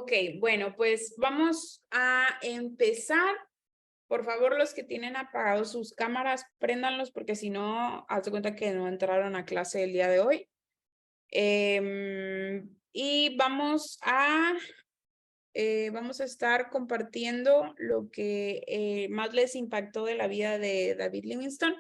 Ok, bueno, pues vamos a empezar. Por favor, los que tienen apagados sus cámaras, préndanlos porque si no, haz de cuenta que no entraron a clase el día de hoy. Y vamos a estar compartiendo lo que más les impactó de la vida de David Livingstone.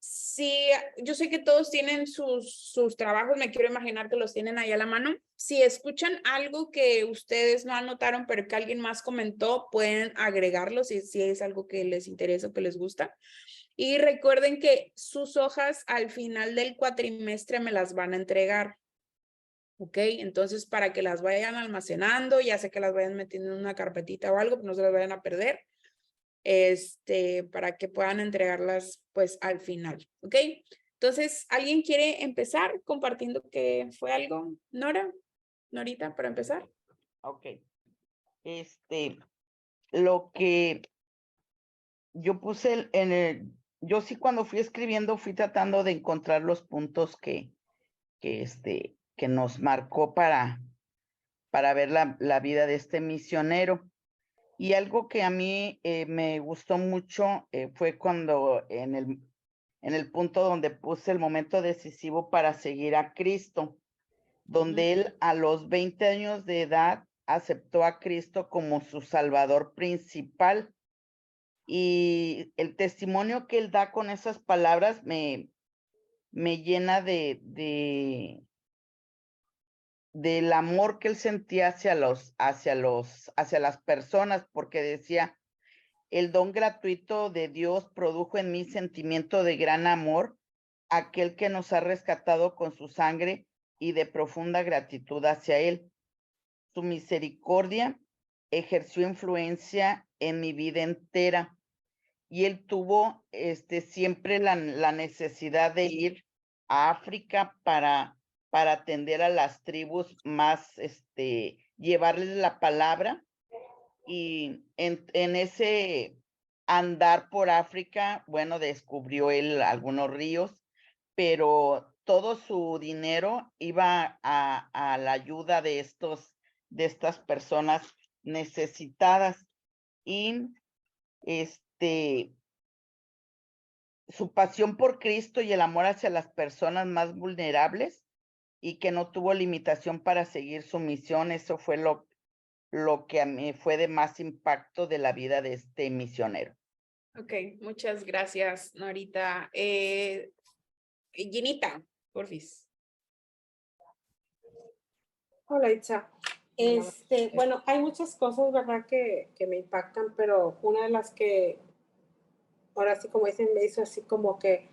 Sí, yo sé que todos tienen sus trabajos, me quiero imaginar que los tienen ahí a la mano. Si escuchan algo que ustedes no anotaron, pero que alguien más comentó, pueden agregarlo si es algo que les interesa o que les gusta. Y recuerden que sus hojas al final del cuatrimestre me las van a entregar. ¿Ok? Entonces, para que las vayan almacenando, ya sé que las vayan metiendo en una carpetita o algo, no se las vayan a perder para que puedan entregarlas pues al final, ¿ok? Entonces, ¿alguien quiere empezar compartiendo que fue algo? Nora, Norita, para empezar. Ok. Lo que yo puse yo sí cuando fui escribiendo fui tratando de encontrar los puntos que nos marcó para ver la vida de este misionero. Y algo que a mí me gustó mucho fue cuando en el punto donde puse el momento decisivo para seguir a Cristo, donde él a los 20 años de edad aceptó a Cristo como su Salvador principal. Y el testimonio que él da con esas palabras me llena del amor que él sentía hacia las personas, porque decía, el don gratuito de Dios produjo en mí sentimiento de gran amor, aquel que nos ha rescatado con su sangre y de profunda gratitud hacia él. Su misericordia ejerció influencia en mi vida entera y él tuvo siempre la necesidad de ir a África para atender a las tribus más, llevarles la palabra. Y en ese andar por África, bueno, descubrió él algunos ríos, pero todo su dinero iba a la ayuda de estas personas necesitadas. Y su pasión por Cristo y el amor hacia las personas más vulnerables y que no tuvo limitación para seguir su misión, eso fue lo que a mí fue de más impacto de la vida de este misionero. Ok, muchas gracias, Norita. Ginita, porfis. Hola, Itza. Bueno, hay muchas cosas, ¿verdad?, que me impactan, pero una de las que, ahora sí como dicen, me hizo así como que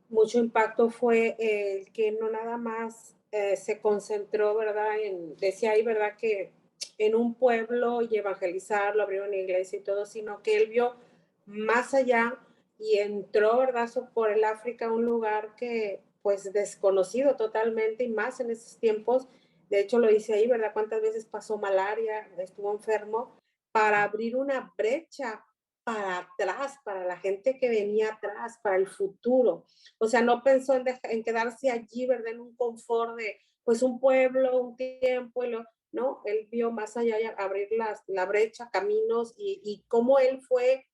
mucho impacto fue el que no nada más se concentró, ¿verdad?, decía ahí, ¿verdad?, que en un pueblo y evangelizarlo, abrió una iglesia y todo, sino que él vio más allá y entró, ¿verdad?, por el África, un lugar que pues desconocido totalmente y más en esos tiempos. De hecho, lo dice ahí, ¿verdad? Cuántas veces pasó malaria, estuvo enfermo, para abrir una brecha para atrás, para la gente que venía atrás, para el futuro. O sea, no pensó en quedarse allí, ¿verdad? En un confort de, pues, un pueblo, un tiempo, ¿no? Él vio más allá y abrir la brecha, caminos y cómo él fue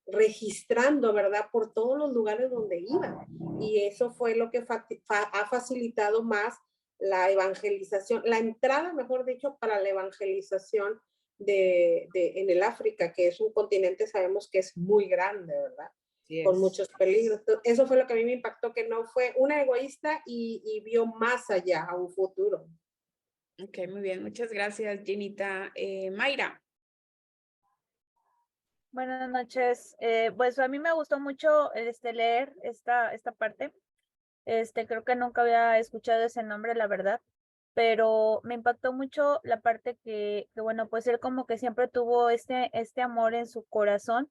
registrando, ¿verdad? Por todos los lugares donde iba. Y eso fue lo que ha facilitado más la evangelización, la entrada, mejor dicho, para la evangelización en el África, que es un continente, sabemos que es muy grande, ¿verdad? Con muchos peligros. Eso fue lo que a mí me impactó, que no fue una egoísta y vio más allá, a un futuro. Ok, muy bien, muchas gracias, Ginita. Mayra. Buenas noches. Pues a mí me gustó mucho leer esta parte. Creo que nunca había escuchado ese nombre, la verdad, pero me impactó mucho la parte que bueno, pues él como que siempre tuvo este amor en su corazón,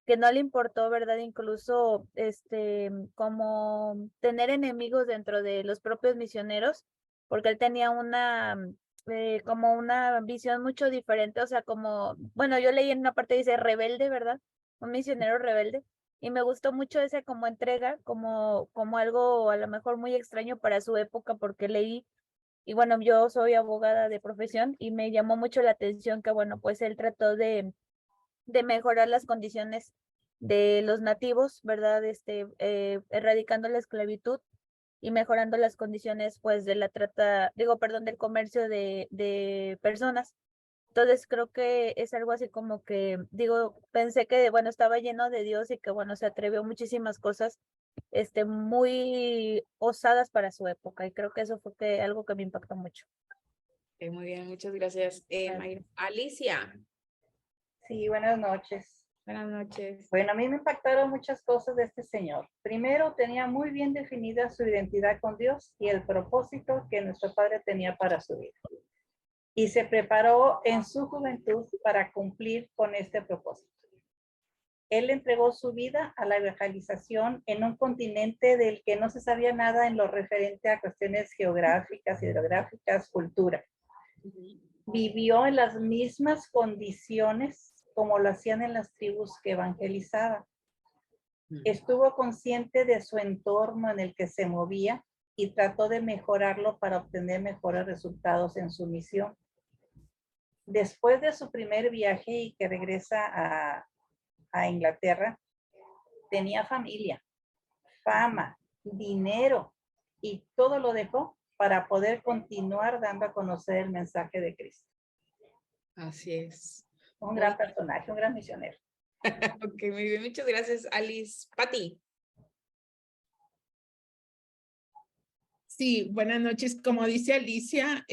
que no le importó, ¿verdad? Incluso como tener enemigos dentro de los propios misioneros, porque él tenía como una visión mucho diferente, o sea, como, bueno, yo leí en una parte dice rebelde, ¿verdad? Un misionero rebelde. Y me gustó mucho ese como entrega, como algo a lo mejor muy extraño para su época, porque leí Y bueno, yo soy abogada de profesión y me llamó mucho la atención que, bueno, pues él trató de mejorar las condiciones de los nativos, ¿verdad? Erradicando la esclavitud y mejorando las condiciones, pues, de la trata, digo, perdón, del comercio de personas. Entonces creo que es algo así como que, digo, pensé que, bueno, estaba lleno de Dios y que, bueno, se atrevió a muchísimas cosas, muy osadas para su época. Y creo que eso fue algo que me impactó mucho. Muy bien, muchas gracias. Mayra. Alicia, Sí, buenas noches. buenas noches. Bueno, a mí me impactaron muchas cosas de este señor. Primero, tenía muy bien definida su identidad con Dios y el propósito que nuestro Padre tenía para su vida. Y se preparó en su juventud para cumplir con este propósito. Él entregó su vida a la evangelización en un continente del que no se sabía nada en lo referente a cuestiones geográficas, hidrográficas, cultura. Vivió en las mismas condiciones como lo hacían en las tribus que evangelizaban. Estuvo consciente de su entorno en el que se movía y trató de mejorarlo para obtener mejores resultados en su misión. Después de su primer viaje y que regresa a Inglaterra, tenía familia, fama, dinero y todo lo dejó para poder continuar dando a conocer el mensaje de Cristo. Así es. Un gran personaje, un gran misionero. Ok, muy bien, muchas gracias, Alice. Pati. Sí, buenas noches. Como dice Alicia,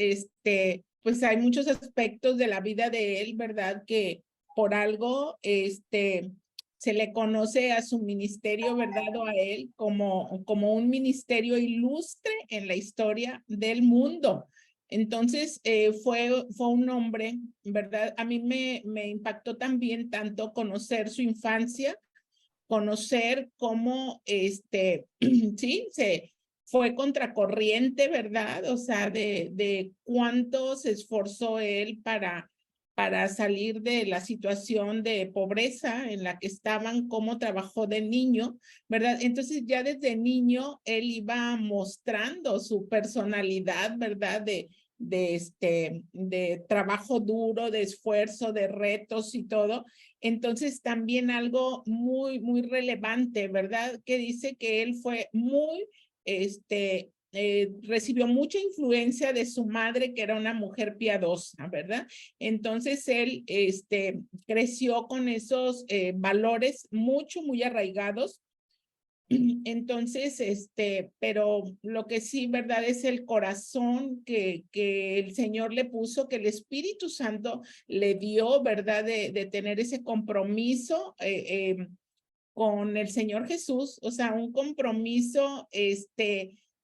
pues hay muchos aspectos de la vida de él, ¿verdad? Que por algo, se le conoce a su ministerio, ¿verdad? O a él como un ministerio ilustre en la historia del mundo. Entonces, fue un hombre, ¿verdad? A mí me impactó también tanto conocer su infancia, conocer cómo, sí, fue contracorriente, ¿verdad? O sea, de cuánto se esforzó él para salir de la situación de pobreza en la que estaban, cómo trabajó de niño, ¿verdad? Entonces ya desde niño él iba mostrando su personalidad, ¿verdad? De trabajo duro, de esfuerzo, de retos y todo. Entonces también algo muy, muy relevante, ¿verdad? Que dice que él fue muy recibió mucha influencia de su madre, que era una mujer piadosa, ¿verdad? Entonces él creció con esos valores muy arraigados. Entonces, pero lo que sí, ¿verdad? Es el corazón que el Señor le puso, que el Espíritu Santo le dio, ¿verdad? De tener ese compromiso con el Señor Jesús, o sea, un compromiso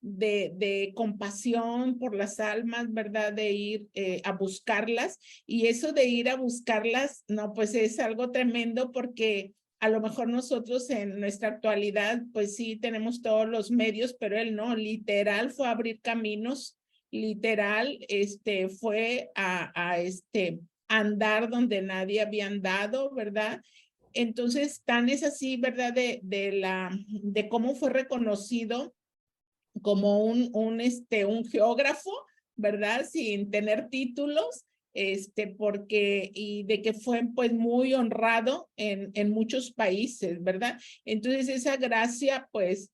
de compasión por las almas, ¿verdad? De ir a buscarlas. Y eso de ir a buscarlas, no, pues es algo tremendo porque a lo mejor nosotros en nuestra actualidad, pues sí, tenemos todos los medios, pero él no, literal fue a abrir caminos, literal, fue a andar donde nadie había andado, ¿verdad? Entonces, tan es así, ¿verdad? De cómo fue reconocido como un geógrafo, ¿verdad? Sin tener títulos, y de que fue pues muy honrado en muchos países, ¿verdad? Entonces esa gracia pues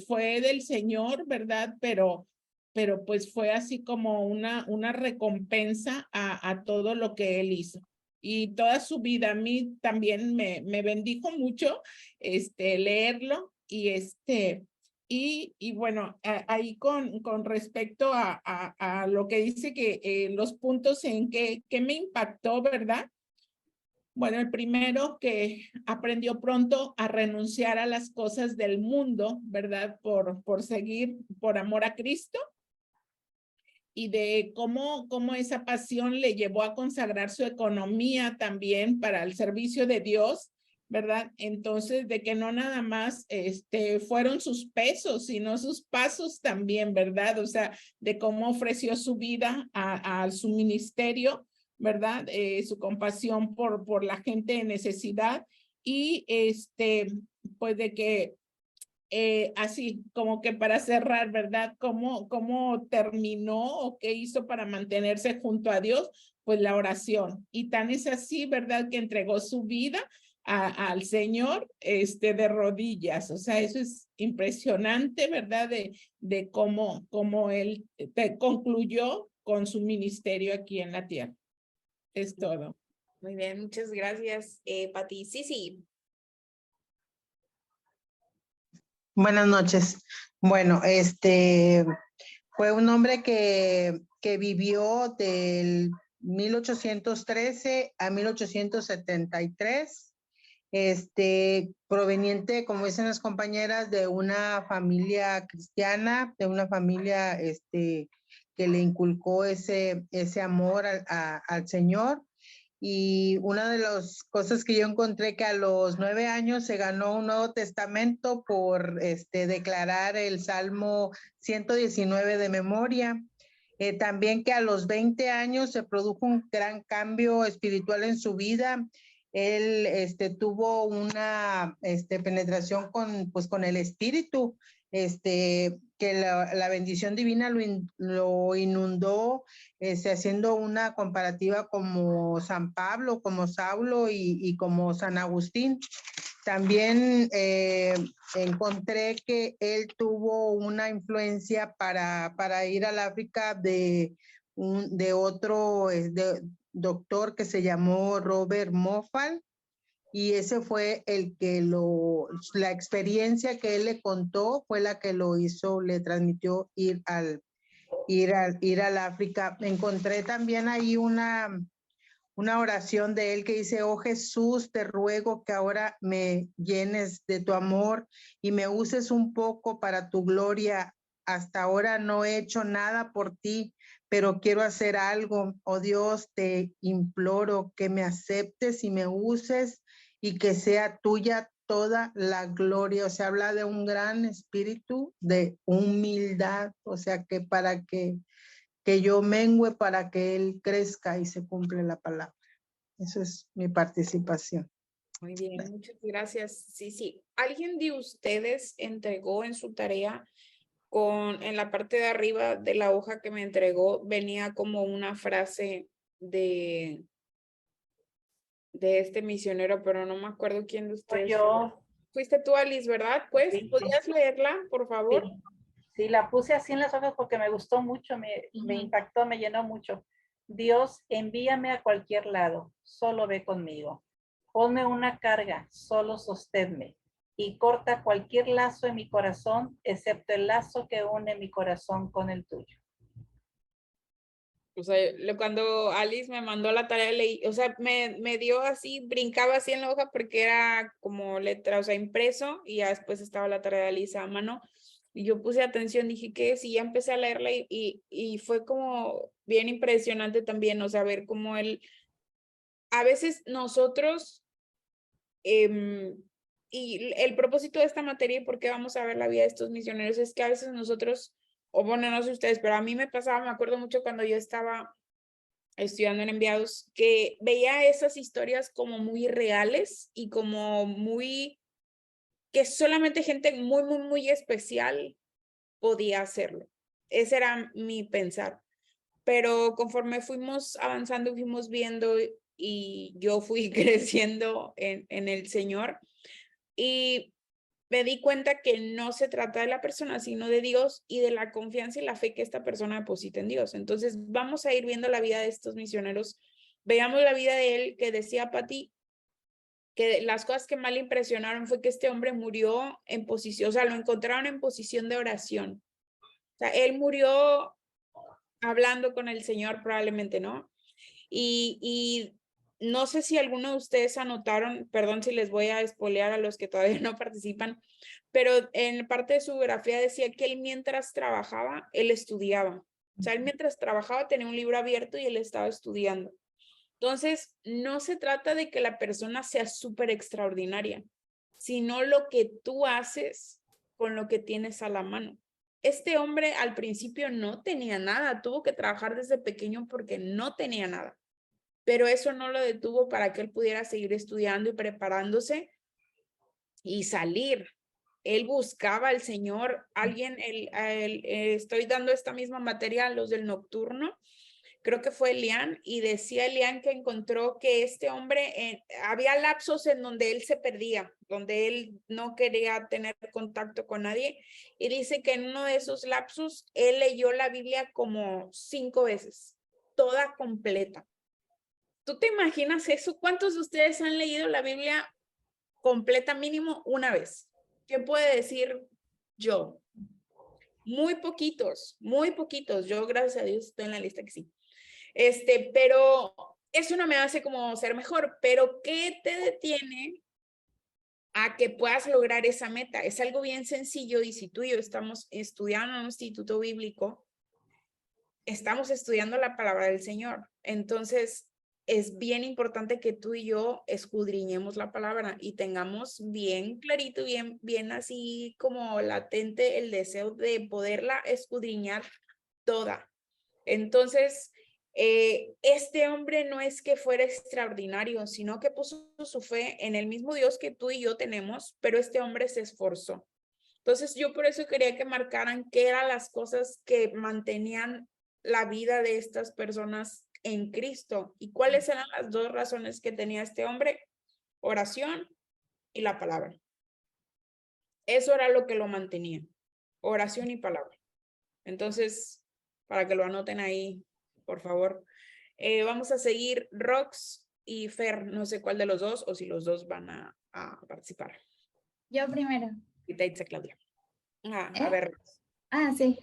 fue del Señor, ¿verdad? Pero pues fue así como una recompensa a todo lo que él hizo. Y toda su vida a mí también me bendijo mucho leerlo y bueno, ahí con respecto a lo que dice que los puntos en que me impactó, ¿verdad? Bueno, el primero que aprendió pronto a renunciar a las cosas del mundo, ¿verdad? Por seguir, por amor a Cristo. Y de cómo esa pasión le llevó a consagrar su economía también para el servicio de Dios, ¿verdad? Entonces, de que no nada más fueron sus pesos, sino sus pasos también, ¿verdad? O sea, de cómo ofreció su vida a su ministerio, ¿verdad? Su compasión por la gente en necesidad y pues de que así como que para cerrar, ¿verdad? ¿Cómo terminó o qué hizo para mantenerse junto a Dios? Pues la oración. Y tan es así, ¿verdad? Que entregó su vida al Señor de rodillas. O sea, eso es impresionante, ¿verdad? De cómo él concluyó con su ministerio aquí en la tierra. Es todo. Muy bien, muchas gracias, Pati. Sí, sí. Buenas noches. Bueno, fue un hombre que vivió del 1813 a 1873, proveniente, como dicen las compañeras, de una familia cristiana, de una familia que le inculcó ese amor al Señor. Y una de las cosas que yo encontré, que a los 9 años se ganó un Nuevo Testamento por declarar el Salmo 119 de memoria. También que a los 20 años se produjo un gran cambio espiritual en su vida. Él tuvo una penetración con el Espíritu, que la bendición divina lo inundó, haciendo una comparativa como San Pablo, como Saulo y como San Agustín. También encontré que él tuvo una influencia para ir al África de otro doctor que se llamó Robert Moffat, y ese fue el que la experiencia que él le contó fue la que lo hizo, le transmitió ir al África. Encontré también ahí una oración de él que dice: oh Jesús, te ruego que ahora me llenes de tu amor y me uses un poco para tu gloria. Hasta ahora no he hecho nada por ti, pero quiero hacer algo. Oh Dios, te imploro que me aceptes y me uses y que sea tuya toda la gloria. O sea, habla de un gran espíritu de humildad, o sea, que para que yo mengüe, para que él crezca y se cumple la palabra. Esa es mi participación. Muy bien, muchas gracias. Sí, sí. ¿Alguien de ustedes entregó en su tarea en la parte de arriba de la hoja que me entregó, venía como una frase de este misionero, pero no me acuerdo quién de ustedes? Yo. Fuiste tú, Alice, ¿verdad? Pues, Sí, ¿podrías leerla, por favor? Sí. Sí, la puse así en las hojas porque me gustó mucho, me impactó, me llenó mucho. Dios, envíame a cualquier lado, solo ve conmigo. Ponme una carga, solo sosténme. Y corta cualquier lazo en mi corazón, excepto el lazo que une mi corazón con el tuyo. O sea, cuando Alice me mandó la tarea, leí, o sea, me dio así, brincaba así en la hoja porque era como letra, o sea, impreso, y ya después estaba la tarea de Alice a mano. Y yo puse atención, dije, ¿qué es? Y ya empecé a leerla y fue como bien impresionante también, o sea, ver cómo él, a veces nosotros, y el propósito de esta materia y por qué vamos a ver la vida de estos misioneros es que a veces nosotros, o bueno, no sé ustedes, pero a mí me pasaba, me acuerdo mucho cuando yo estaba estudiando en Enviados, que veía esas historias como muy reales y como muy, que solamente gente muy, muy, muy especial podía hacerlo. Ese era mi pensar. Pero conforme fuimos avanzando, fuimos viendo y yo fui creciendo en el Señor y me di cuenta que no se trata de la persona, sino de Dios y de la confianza y la fe que esta persona deposita en Dios. Entonces, vamos a ir viendo la vida de estos misioneros. Veamos la vida de él, que decía Pati, que las cosas que más le impresionaron fue que este hombre murió en posición, o sea, lo encontraron en posición de oración. O sea, él murió hablando con el Señor, probablemente, ¿no? Y no sé si alguno de ustedes anotaron, perdón si les voy a espolear a los que todavía no participan, pero en parte de su biografía decía que él mientras trabajaba, él estudiaba. O sea, él mientras trabajaba tenía un libro abierto y él estaba estudiando. Entonces, no se trata de que la persona sea súper extraordinaria, sino lo que tú haces con lo que tienes a la mano. Este hombre al principio no tenía nada, tuvo que trabajar desde pequeño porque no tenía nada, pero eso no lo detuvo para que él pudiera seguir estudiando y preparándose y salir él buscaba al Señor. Estoy dando esta misma materia a los del nocturno, creo que fue Elian, y decía Elian que encontró que este hombre, había lapsos en donde él se perdía, donde él no quería tener contacto con nadie, y dice que en uno de esos lapsos él leyó la Biblia como 5 veces, toda completa. ¿Tú te imaginas eso? ¿Cuántos de ustedes han leído la Biblia completa mínimo una vez? ¿Qué puede decir yo? Muy poquitos, muy poquitos. Yo, gracias a Dios, estoy en la lista que sí. Pero eso no me hace como ser mejor. Pero ¿qué te detiene a que puedas lograr esa meta? Es algo bien sencillo, y si tú y yo estamos estudiando en un instituto bíblico, estamos estudiando la palabra del Señor. Entonces, es bien importante que tú y yo escudriñemos la palabra y tengamos bien clarito, bien así como latente el deseo de poderla escudriñar toda. Entonces, este hombre no es que fuera extraordinario, sino que puso su fe en el mismo Dios que tú y yo tenemos, pero este hombre se esforzó. Entonces, yo por eso quería que marcaran qué eran las cosas que mantenían la vida de estas personas en Cristo y cuáles eran las 2 razones que tenía este hombre: oración y la palabra. Eso era lo que lo mantenía, oración y palabra. Entonces, para que lo anoten ahí, por favor. Vamos a seguir Rox y Fer, no sé cuál de los dos o si los dos van a participar. Yo primero. Y te dice Claudia. A ¿Eh? ver. Sí.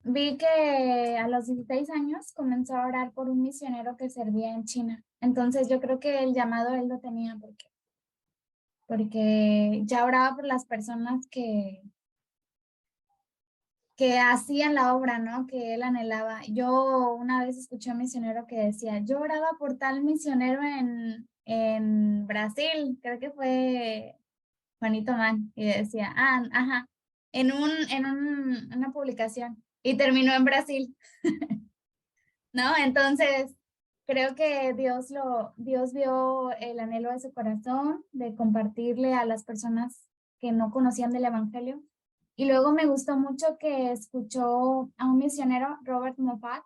Vi que a los 16 años comenzó a orar por un misionero que servía en China. Entonces yo creo que el llamado él lo tenía porque ya oraba por las personas que hacían la obra, ¿no? Que él anhelaba. Yo una vez escuché a un misionero que decía, yo oraba por tal misionero en Brasil, creo que fue Juanito Man, y decía, ajá, en una publicación, y terminó en Brasil, ¿no? Entonces, creo que Dios vio el anhelo de su corazón de compartirle a las personas que no conocían del evangelio. Y luego me gustó mucho que escuchó a un misionero, Robert Moffat,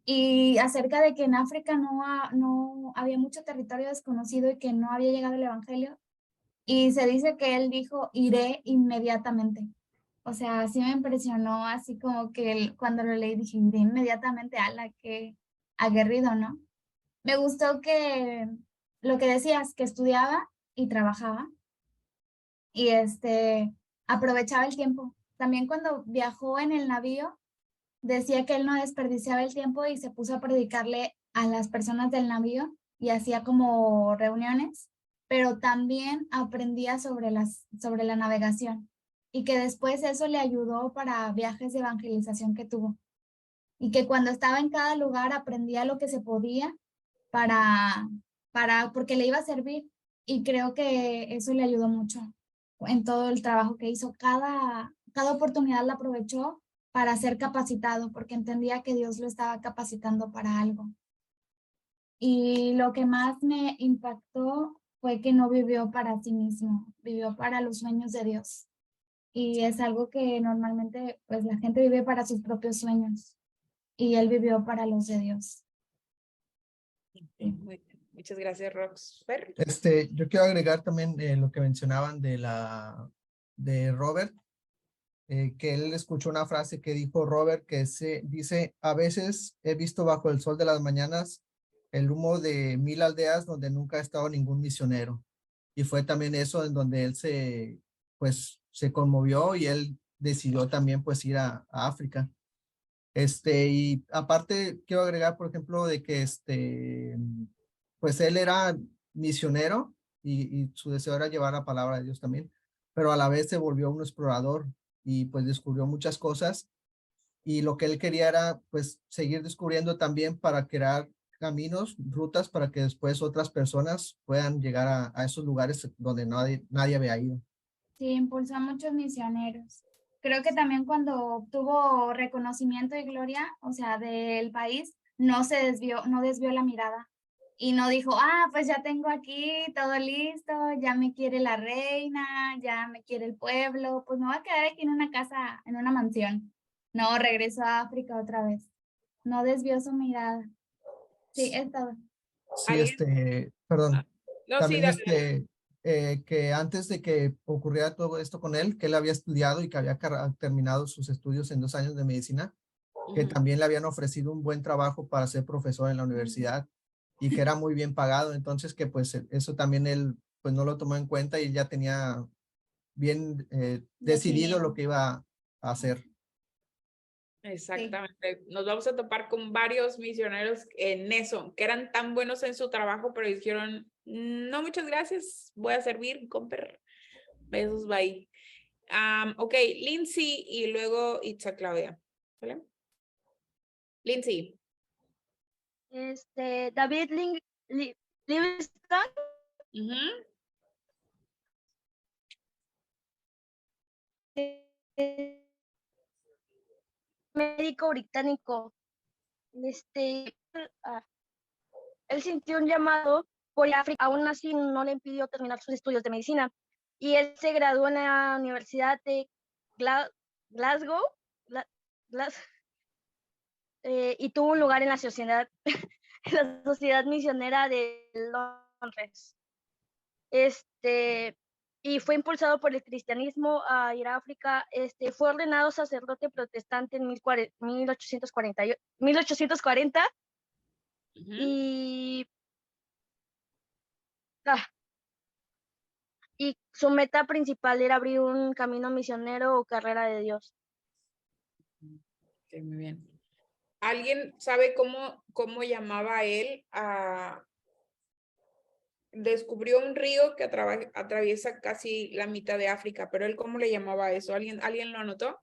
y acerca de que en África no había mucho territorio desconocido y que no había llegado el evangelio. Y se dice que él dijo, iré inmediatamente. O sea, sí me impresionó, así como que cuando lo leí dije, iré inmediatamente, que aguerrido, ¿no? Me gustó que lo que decías, que estudiaba y trabajaba y aprovechaba el tiempo. También cuando viajó en el navío, decía que él no desperdiciaba el tiempo y se puso a predicarle a las personas del navío y hacía como reuniones, pero también aprendía sobre la navegación y que después eso le ayudó para viajes de evangelización que tuvo y que cuando estaba en cada lugar aprendía lo que se podía porque le iba a servir, y creo que eso le ayudó mucho en todo el trabajo que hizo. Cada oportunidad la aprovechó para ser capacitado, porque entendía que Dios lo estaba capacitando para algo. Y lo que más me impactó fue que no vivió para sí mismo, vivió para los sueños de Dios. Y es algo que normalmente pues la gente vive para sus propios sueños, y él vivió para los de Dios. Muy bien. Muchas gracias, Rox. Fer. Yo quiero agregar también lo que mencionaban de Robert, que él escuchó una frase que dijo Robert, que dice, a veces he visto bajo el sol de las mañanas el humo de 1000 aldeas donde nunca ha estado ningún misionero. Y fue también eso en donde él se conmovió y él decidió también pues ir a África. Y aparte quiero agregar, por ejemplo, de que pues él era misionero y su deseo era llevar la palabra de Dios también, pero a la vez se volvió un explorador y pues descubrió muchas cosas, y lo que él quería era pues seguir descubriendo también para crear caminos, rutas para que después otras personas puedan llegar a esos lugares donde nadie había ido. Sí, impulsó a muchos misioneros. Creo que también cuando obtuvo reconocimiento y gloria, o sea, del país, no desvió la mirada Y no dijo, pues ya tengo aquí todo listo, ya me quiere la reina, ya me quiere el pueblo, pues me voy a quedar aquí en una casa, en una mansión. No, regresó a África otra vez. No desvió su mirada. Sí, es todo. Sí, ¿Alguien? perdón. No, sí, También dale. que antes de que ocurriera todo esto con él, que él había estudiado y que había terminado sus estudios en 2 años de medicina, que Ujú. también le habían ofrecido un buen trabajo para ser profesor en la universidad y que era muy bien pagado. Entonces que pues eso también él pues no lo tomó en cuenta y ya tenía bien decidido lo que iba a hacer. Exactamente. Nos vamos a topar con varios misioneros en eso, que eran tan buenos en su trabajo, pero dijeron, no, muchas gracias, voy a servir con besos, bye. Ok, Lindsay y luego Itza Claudia. ¿Vale? Lindsay. David Livingstone. Ujú. Médico británico. Él sintió un llamado por África, aún así no le impidió terminar sus estudios de medicina. Y él se graduó en la Universidad de Glasgow, y tuvo un lugar en la sociedad, en la sociedad misionera de Londres. Y fue impulsado por el cristianismo a ir a África. Fue ordenado sacerdote protestante en 1840 Ujú. y su meta principal era abrir un camino misionero o carrera de Dios. Ok, muy bien. ¿Alguien sabe cómo llamaba él descubrió un río que atraviesa casi la mitad de África, pero él cómo le llamaba a eso? ¿Alguien lo anotó?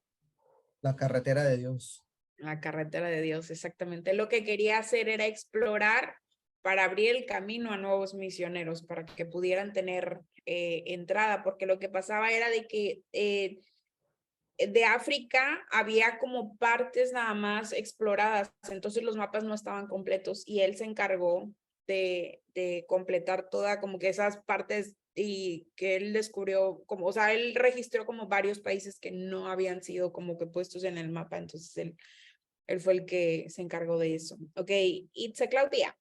La carretera de Dios. La carretera de Dios, exactamente. Lo que quería hacer era explorar para abrir el camino a nuevos misioneros, para que pudieran tener entrada, porque lo que pasaba era de que de África había como partes nada más exploradas, entonces los mapas no estaban completos y él se encargó de completar toda como que esas partes y que él descubrió como, o sea, él registró como varios países que no habían sido como que puestos en el mapa, entonces él fue el que se encargó de eso. Ok, Itza Claudia.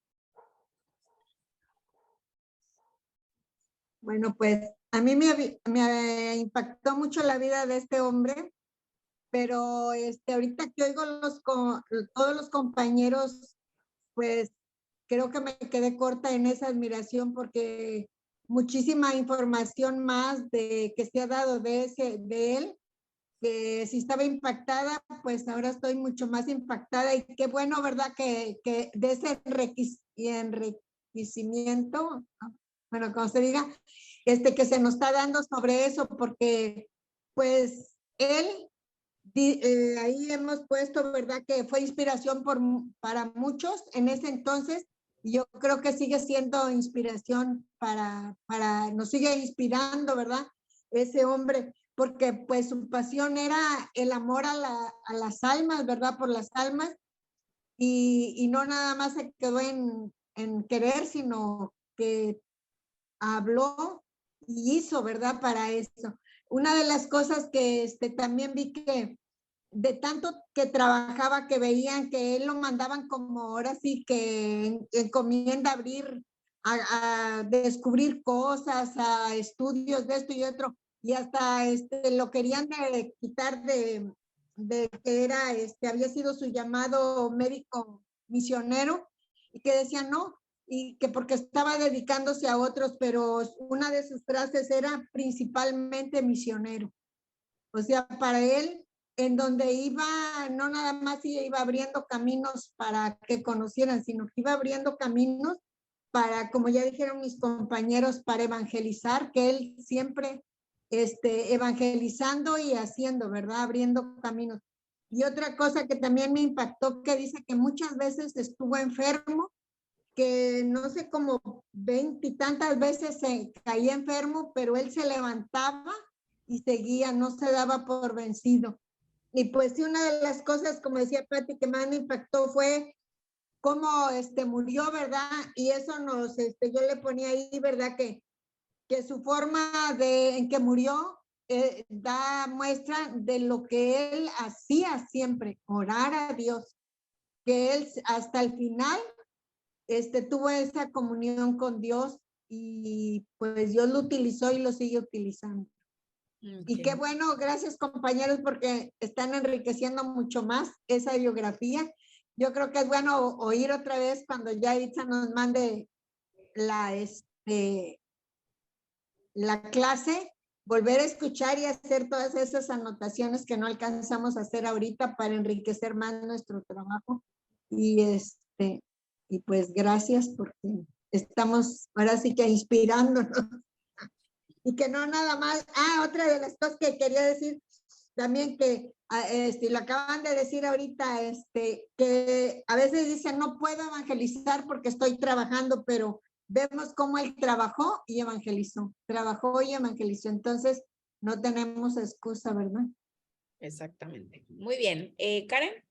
Bueno, pues a mí me impactó mucho la vida de este hombre, pero ahorita que oigo todos los compañeros, pues creo que me quedé corta en esa admiración porque muchísima información más que se ha dado de él, que si estaba impactada, pues ahora estoy mucho más impactada y qué bueno, ¿verdad? Que de ese enriquecimiento, bueno, como se diga, que se nos está dando sobre eso, porque pues él, ahí hemos puesto, ¿verdad? Que fue inspiración para muchos en ese entonces, y yo creo que sigue siendo inspiración nos sigue inspirando, ¿verdad? Ese hombre, porque pues su pasión era el amor a las almas, ¿verdad? Por las almas, y no nada más se quedó en querer, sino que habló y hizo, ¿verdad? Para eso. Una de las cosas que también vi que de tanto que trabajaba, que veían que él lo mandaban como ahora sí que encomienda abrir, a descubrir cosas, a estudios de esto y otro, y hasta lo querían quitar de que era, había sido su llamado médico misionero, y que decían no, y que porque estaba dedicándose a otros, pero una de sus frases era principalmente misionero. O sea, para él, en donde iba, no nada más iba abriendo caminos para que conocieran, sino que iba abriendo caminos para, como ya dijeron mis compañeros, para evangelizar, que él siempre evangelizando y haciendo, ¿verdad? Abriendo caminos. Y otra cosa que también me impactó, que dice que muchas veces estuvo enfermo, que no sé, como 20 y tantas veces se caía enfermo, pero él se levantaba y seguía, no se daba por vencido. Y pues sí, una de las cosas, como decía Pati, que más me impactó fue cómo murió, ¿verdad? Y eso nos, yo le ponía ahí, ¿verdad? Que su forma en que murió da muestra de lo que él hacía siempre, orar a Dios, que él hasta el final tuvo esa comunión con Dios y pues Dios lo utilizó y lo sigue utilizando. Okay. Y qué bueno, gracias compañeros, porque están enriqueciendo mucho más esa biografía. Yo creo que es bueno oír otra vez cuando ya Itza nos mande la clase, volver a escuchar y hacer todas esas anotaciones que no alcanzamos a hacer ahorita para enriquecer más nuestro trabajo. Y y pues gracias, porque estamos ahora sí que inspirándonos. Y que no nada más, otra de las cosas que quería decir también, que lo acaban de decir ahorita, que a veces dicen no puedo evangelizar porque estoy trabajando, pero vemos cómo él trabajó y evangelizó, entonces no tenemos excusa, ¿verdad? Exactamente. Muy bien. Karen.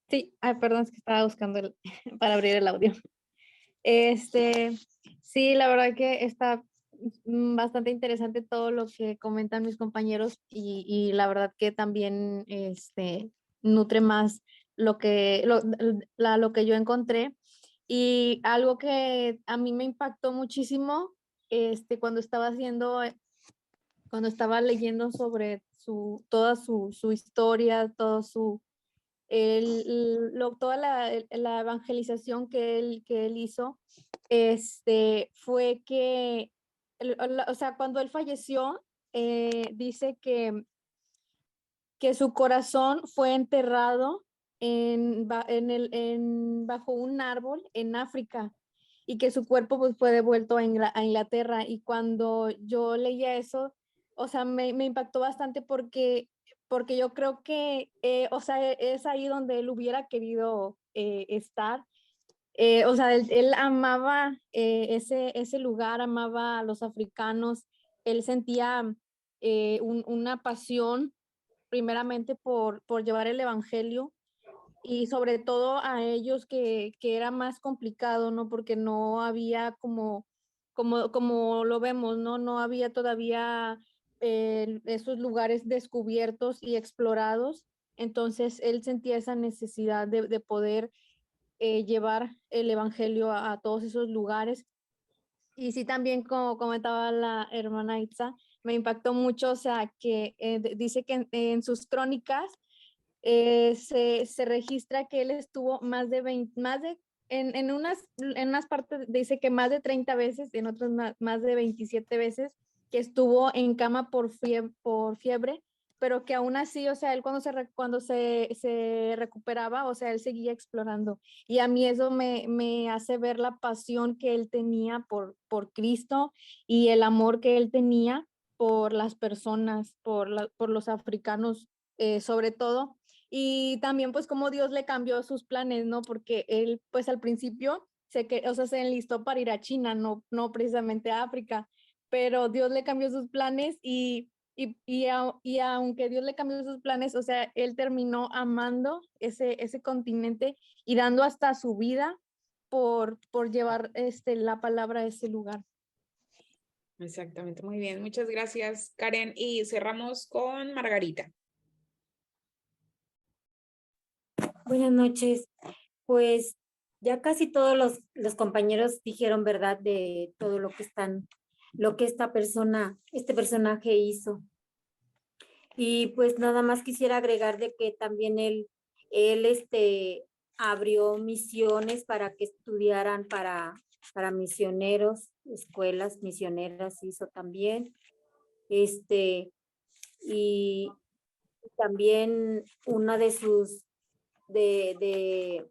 Sí, perdón, es que estaba buscando para abrir el audio. Sí, la verdad que está bastante interesante todo lo que comentan mis compañeros y la verdad que también nutre más lo que yo encontré. Y algo que a mí me impactó muchísimo cuando estaba leyendo sobre toda su historia, todo toda la evangelización que él hizo, fue que, o sea, cuando él falleció, dice que su corazón fue enterrado bajo un árbol en África y que su cuerpo pues, fue devuelto a Inglaterra. Y cuando yo leía eso, o sea, me impactó bastante porque yo creo que, o sea, es ahí donde él hubiera querido estar. O sea, él amaba ese lugar, amaba a los africanos, él sentía una pasión primeramente por llevar el evangelio y sobre todo a ellos que era más complicado, ¿no? Porque no había como lo vemos, ¿no? No había todavía esos lugares descubiertos y explorados. Entonces él sentía esa necesidad de poder llevar el evangelio a todos esos lugares. Y sí, también como comentaba la hermana Itza, me impactó mucho, o sea, que dice que en sus crónicas se registra que él estuvo en unas partes dice que más de 30 veces, en otras más de 27 veces, que estuvo en cama por fiebre, pero que aún así, o sea, él cuando se recuperaba, o sea, él seguía explorando. Y a mí eso me hace ver la pasión que él tenía por Cristo y el amor que él tenía por las personas, por los africanos, sobre todo. Y también pues como Dios le cambió sus planes, ¿no? Porque él pues al principio se enlistó para ir a China, no precisamente a África, pero Dios le cambió sus planes y aunque Dios le cambió sus planes, o sea, él terminó amando ese continente y dando hasta su vida por llevar la palabra a ese lugar. Exactamente, muy bien. Muchas gracias, Karen. Y cerramos con Margarita. Buenas noches. Pues ya casi todos los compañeros dijeron verdad de todo lo que este personaje hizo. Y pues nada más quisiera agregar de que también él abrió misiones para que estudiaran para misioneros, escuelas misioneras hizo también. Y también una de sus de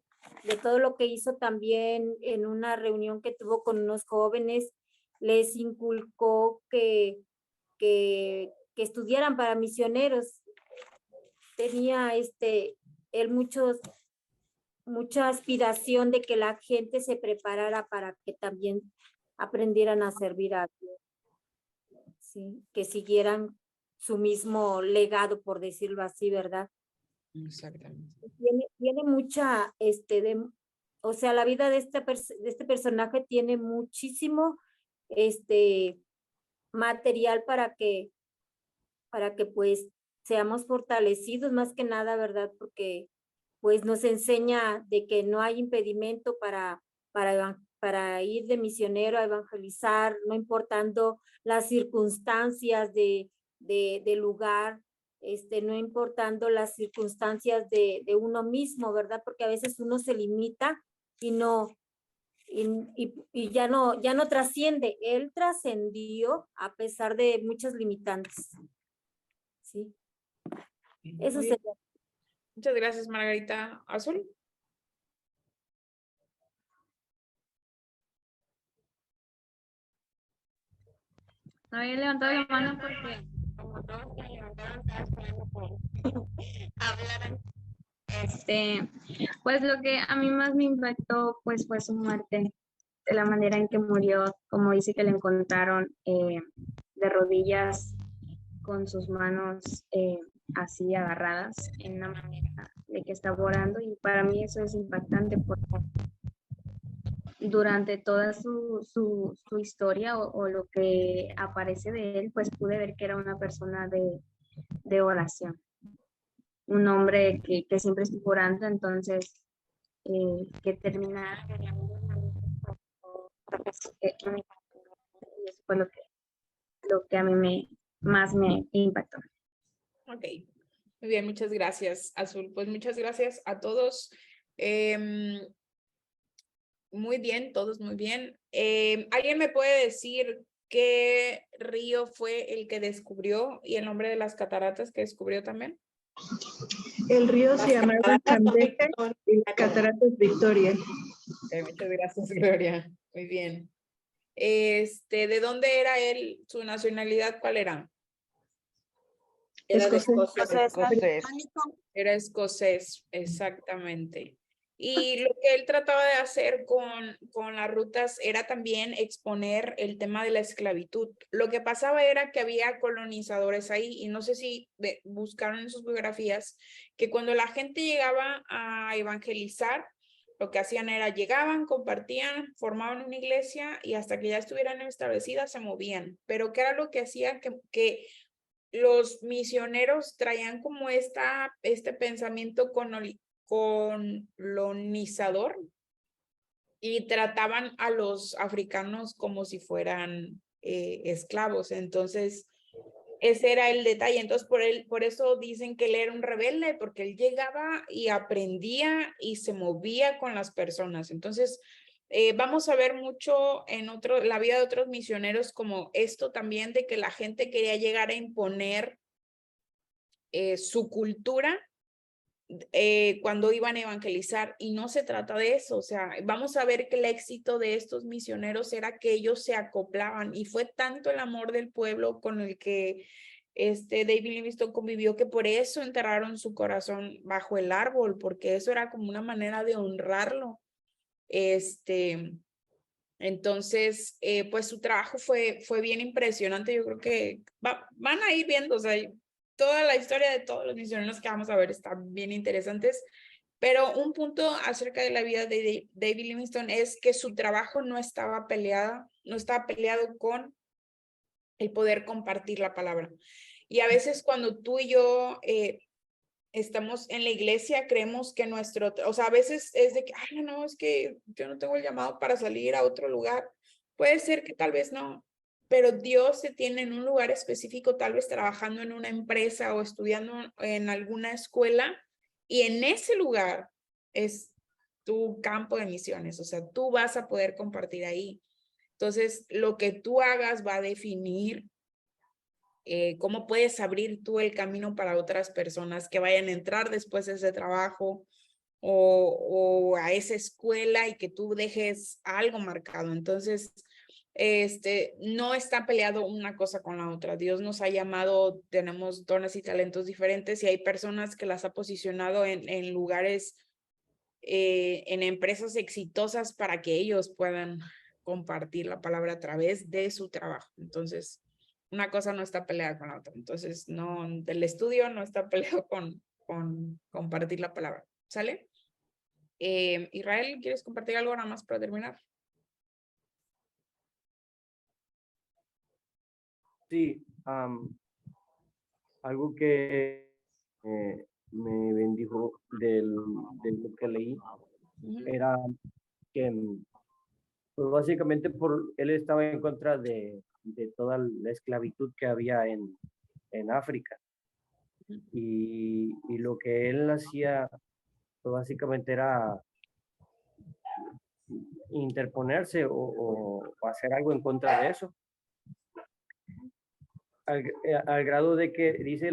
todo lo que hizo también en una reunión que tuvo con unos jóvenes, les inculcó que estudiaran para misioneros. Tenía él mucha aspiración de que la gente se preparara para que también aprendieran a servir a Dios, ¿sí? Que siguieran su mismo legado, por decirlo así, ¿verdad? Exactamente. Tiene mucha, o sea, la vida de este personaje tiene muchísimo, material para que pues seamos fortalecidos más que nada, ¿verdad? Porque pues nos enseña de que no hay impedimento para ir de misionero a evangelizar, no importando las circunstancias del lugar, no importando las circunstancias de uno mismo, ¿verdad? Porque a veces uno se limita y ya no trasciende. Él trascendió a pesar de muchas limitantes. Sí. Eso Muy sería. bien. Muchas gracias, Margarita. Azul. No había levantado la mano porque como todos que levantaron estaba esperando que hablaran. Pues lo que a mí más me impactó pues fue su muerte, de la manera en que murió, como dice que le encontraron de rodillas con sus manos así agarradas en una manera de que estaba orando, y para mí eso es impactante porque durante toda su historia o lo que aparece de él, pues pude ver que era una persona de oración, un hombre que siempre estuvo orando. Entonces que terminara y eso fue lo que a mí más me impactó. Ok, muy bien, muchas gracias, Azul. Pues muchas gracias a todos. Muy bien, todos muy bien. ¿Alguien me puede decir qué río fue el que descubrió y el nombre de las cataratas que descubrió también? El río se llamaba Campeche y las cataratas Victoria. Muchas gracias, Gloria. Muy bien. ¿De dónde era él? ¿Su nacionalidad cuál era? Era de Escocia. Escocés. Era escocés, exactamente. Y lo que él trataba de hacer con las rutas era también exponer el tema de la esclavitud. Lo que pasaba era que había colonizadores ahí, y no sé si buscaron en sus biografías, que cuando la gente llegaba a evangelizar, lo que hacían era llegaban, compartían, formaban una iglesia y hasta que ya estuvieran establecidas se movían. Pero ¿qué era lo que hacía? Que los misioneros traían como este pensamiento colonizador y trataban a los africanos como si fueran esclavos. Entonces, ese era el detalle. Entonces, por eso dicen que él era un rebelde, porque él llegaba y aprendía y se movía con las personas. Entonces, vamos a ver mucho en la vida de otros misioneros como esto también, de que la gente quería llegar a imponer su cultura cuando iban a evangelizar, y no se trata de eso. O sea, vamos a ver que el éxito de estos misioneros era que ellos se acoplaban, y fue tanto el amor del pueblo con el que David Livingstone convivió, que por eso enterraron su corazón bajo el árbol, porque eso era como una manera de honrarlo. Entonces, pues su trabajo fue bien impresionante. Yo creo que van a ir viendo, o sea, toda la historia de todos los misioneros que vamos a ver están bien interesantes, pero un punto acerca de la vida de David Livingstone es que su trabajo no estaba peleado con el poder compartir la palabra. Y a veces cuando tú y yo estamos en la iglesia, creemos que o sea, a veces es de que, ay, no, es que yo no tengo el llamado para salir a otro lugar. Puede ser que tal vez no, pero Dios te tiene en un lugar específico, tal vez trabajando en una empresa o estudiando en alguna escuela, y en ese lugar es tu campo de misiones, o sea, tú vas a poder compartir ahí. Entonces, lo que tú hagas va a definir cómo puedes abrir tú el camino para otras personas que vayan a entrar después de ese trabajo o a esa escuela, y que tú dejes algo marcado. Entonces, no está peleado una cosa con la otra. Dios nos ha llamado, tenemos dones y talentos diferentes, y hay personas que las ha posicionado en lugares, en empresas exitosas, para que ellos puedan compartir la palabra a través de su trabajo. Entonces, una cosa no está peleada con la otra. Entonces, no, del estudio no está peleado con compartir la palabra. ¿Sale? Israel, ¿quieres compartir algo nada más para terminar? Sí, algo que me bendijo de lo que leí era que pues básicamente él estaba en contra de toda la esclavitud que había en África. Y lo que él hacía pues básicamente era interponerse o hacer algo en contra de eso. Al grado de que dice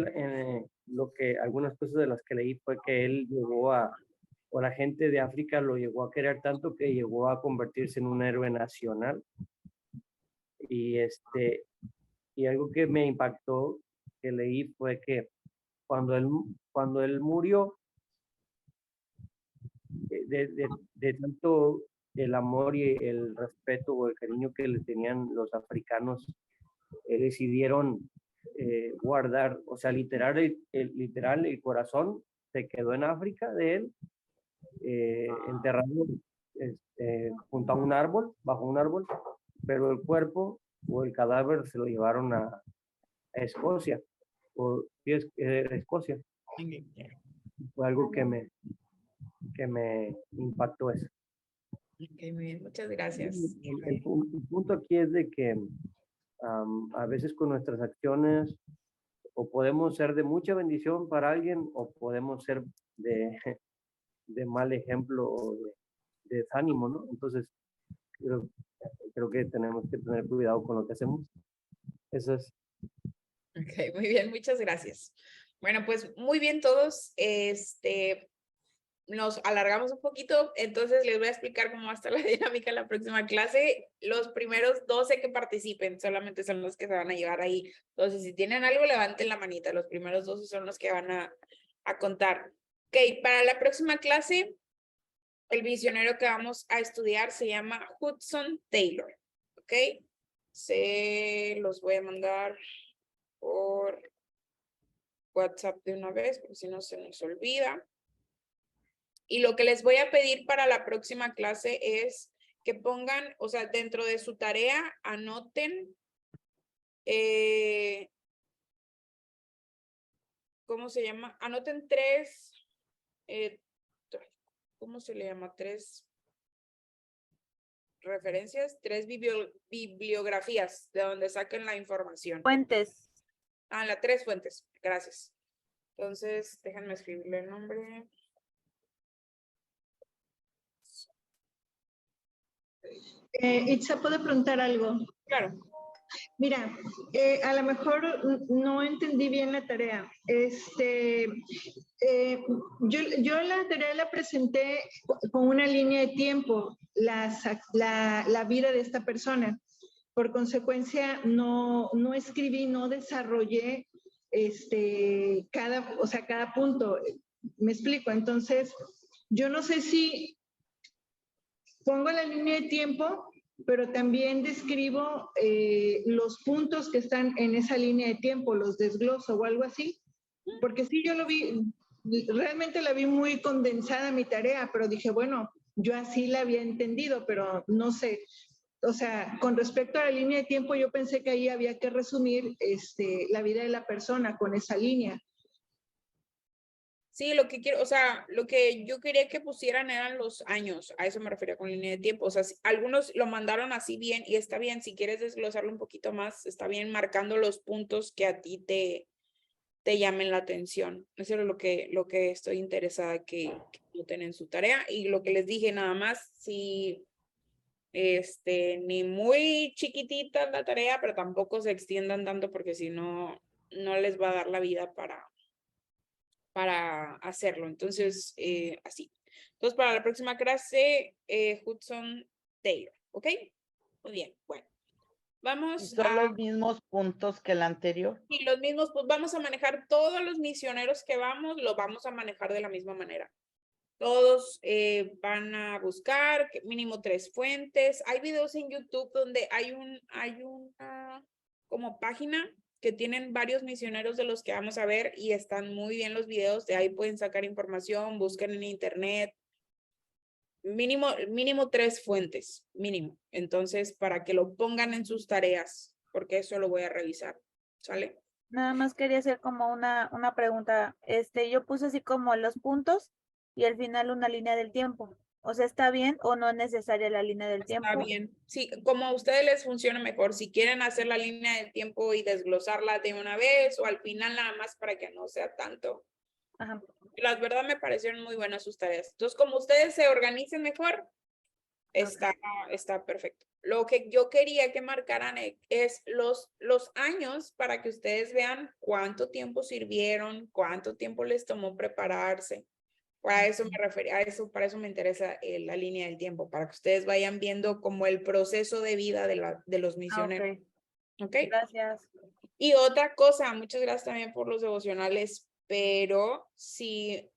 lo que algunas cosas de las que leí fue que él llegó o la gente de África lo llegó a querer tanto que llegó a convertirse en un héroe nacional. Y algo que me impactó que leí fue que cuando él murió, de tanto el amor y el respeto o el cariño que le tenían los africanos, decidieron guardar, o sea, literal el corazón se quedó en África de él, enterrado junto a un árbol, bajo un árbol, pero el cuerpo o el cadáver se lo llevaron a Escocia, o Escocia. Fue algo que me impactó eso. Ok, muy bien, muchas gracias. El punto aquí es de que a veces con nuestras acciones o podemos ser de mucha bendición para alguien o podemos ser de mal ejemplo o de desánimo, ¿no? Entonces, creo que tenemos que tener cuidado con lo que hacemos. Eso es. Ok, muy bien, muchas gracias. Bueno, pues muy bien todos. Nos alargamos un poquito, entonces les voy a explicar cómo va a estar la dinámica en la próxima clase. Los primeros 12 que participen solamente son los que se van a llevar ahí. Entonces, si tienen algo, levanten la manita. Los primeros 12 son los que van a contar. Ok, para la próxima clase, el misionero que vamos a estudiar se llama Hudson Taylor. Ok, se los voy a mandar por WhatsApp de una vez, porque si no se nos olvida. Y lo que les voy a pedir para la próxima clase es que pongan, o sea, dentro de su tarea, anoten, ¿cómo se llama? Anoten 3, ¿cómo se le llama? 3 referencias, 3 bibliografías de donde saquen la información. Fuentes. Las 3 fuentes, gracias. Entonces, déjenme escribirle el nombre. Itza, ¿puedo preguntar algo? Claro. Mira, a lo mejor no entendí bien la tarea. Yo la tarea la presenté con una línea de tiempo, la vida de esta persona. Por consecuencia, no escribí, no desarrollé cada punto. ¿Me explico? Entonces, yo no sé si pongo la línea de tiempo, pero también describo los puntos que están en esa línea de tiempo, los desgloso o algo así, porque sí, yo lo vi, realmente la vi muy condensada mi tarea, pero dije, bueno, yo así la había entendido, pero no sé, o sea, con respecto a la línea de tiempo, yo pensé que ahí había que resumir la vida de la persona con esa línea. Sí, lo que quiero, o sea, lo que yo quería que pusieran eran los años, a eso me refería con línea de tiempo, o sea, algunos lo mandaron así bien y está bien, si quieres desglosarlo un poquito más, está bien marcando los puntos que a ti te llamen la atención. Eso es lo que estoy interesada que noten en su tarea y lo que les dije nada más, si ni muy chiquitita la tarea, pero tampoco se extiendan tanto porque si no, no les va a dar la vida para hacerlo. Entonces, así. Entonces, para la próxima clase, Hudson Taylor, ¿ok? Muy bien, bueno. Vamos ¿Son los mismos puntos que el anterior? Y los mismos, pues vamos a manejar todos los misioneros que vamos, lo vamos a manejar de la misma manera. Todos van a buscar mínimo 3 fuentes. Hay videos en YouTube donde hay una como página que tienen varios misioneros de los que vamos a ver y están muy bien los videos, de ahí pueden sacar información, busquen en internet, mínimo 3 fuentes, mínimo. Entonces, para que lo pongan en sus tareas, porque eso lo voy a revisar, ¿sale? Nada más quería hacer como una pregunta. Yo puse así como los puntos y al final una línea del tiempo. O sea, ¿está bien o no es necesaria la línea del tiempo? Está bien. Sí, como a ustedes les funciona mejor. Si quieren hacer la línea del tiempo y desglosarla de una vez o al final nada más para que no sea tanto. Ajá. La verdad me parecieron muy buenas sus tareas. Entonces, como ustedes se organicen mejor, está perfecto. Lo que yo quería que marcaran es los años para que ustedes vean cuánto tiempo sirvieron, cuánto tiempo les tomó prepararse. Para eso me refería, para eso me interesa la línea del tiempo, para que ustedes vayan viendo como el proceso de vida de los misioneros. ¿Ok? Gracias. Y otra cosa, muchas gracias también por los devocionales, pero si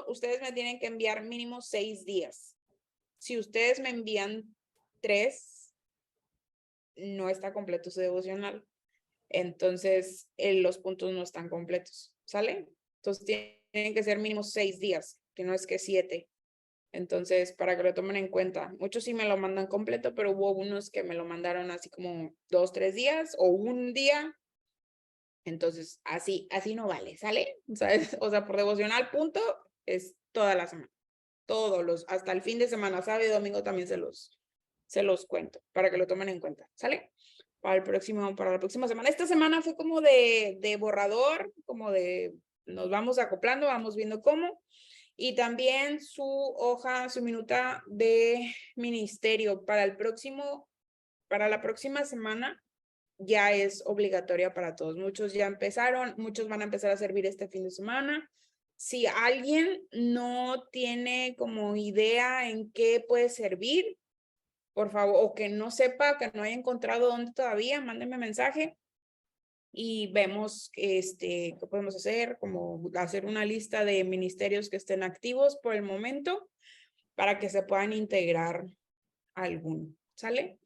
ustedes me tienen que enviar mínimo 6 días. Si ustedes me envían 3, no está completo su devocional. Entonces, los puntos no están completos, ¿sale? Entonces, tienen que ser mínimo 6 días, que no es que 7. Entonces, para que lo tomen en cuenta. Muchos sí me lo mandan completo, pero hubo unos que me lo mandaron así como 2, 3 días o un día. Entonces, así no vale, ¿sale? ¿Sabes? O sea, por devocional punto es toda la semana. Hasta el fin de semana, sábado y domingo también se los cuento, para que lo tomen en cuenta, ¿sale? Para la próxima semana. Esta semana fue como de borrador, como de nos vamos acoplando, vamos viendo cómo. Y también su hoja, su minuta de ministerio para la próxima semana ya es obligatoria para todos. Muchos ya empezaron, muchos van a empezar a servir este fin de semana. Si alguien no tiene como idea en qué puede servir, por favor, o que no sepa, que no haya encontrado dónde todavía, mándenme mensaje y vemos qué podemos hacer, como hacer una lista de ministerios que estén activos por el momento para que se puedan integrar alguno, ¿sale?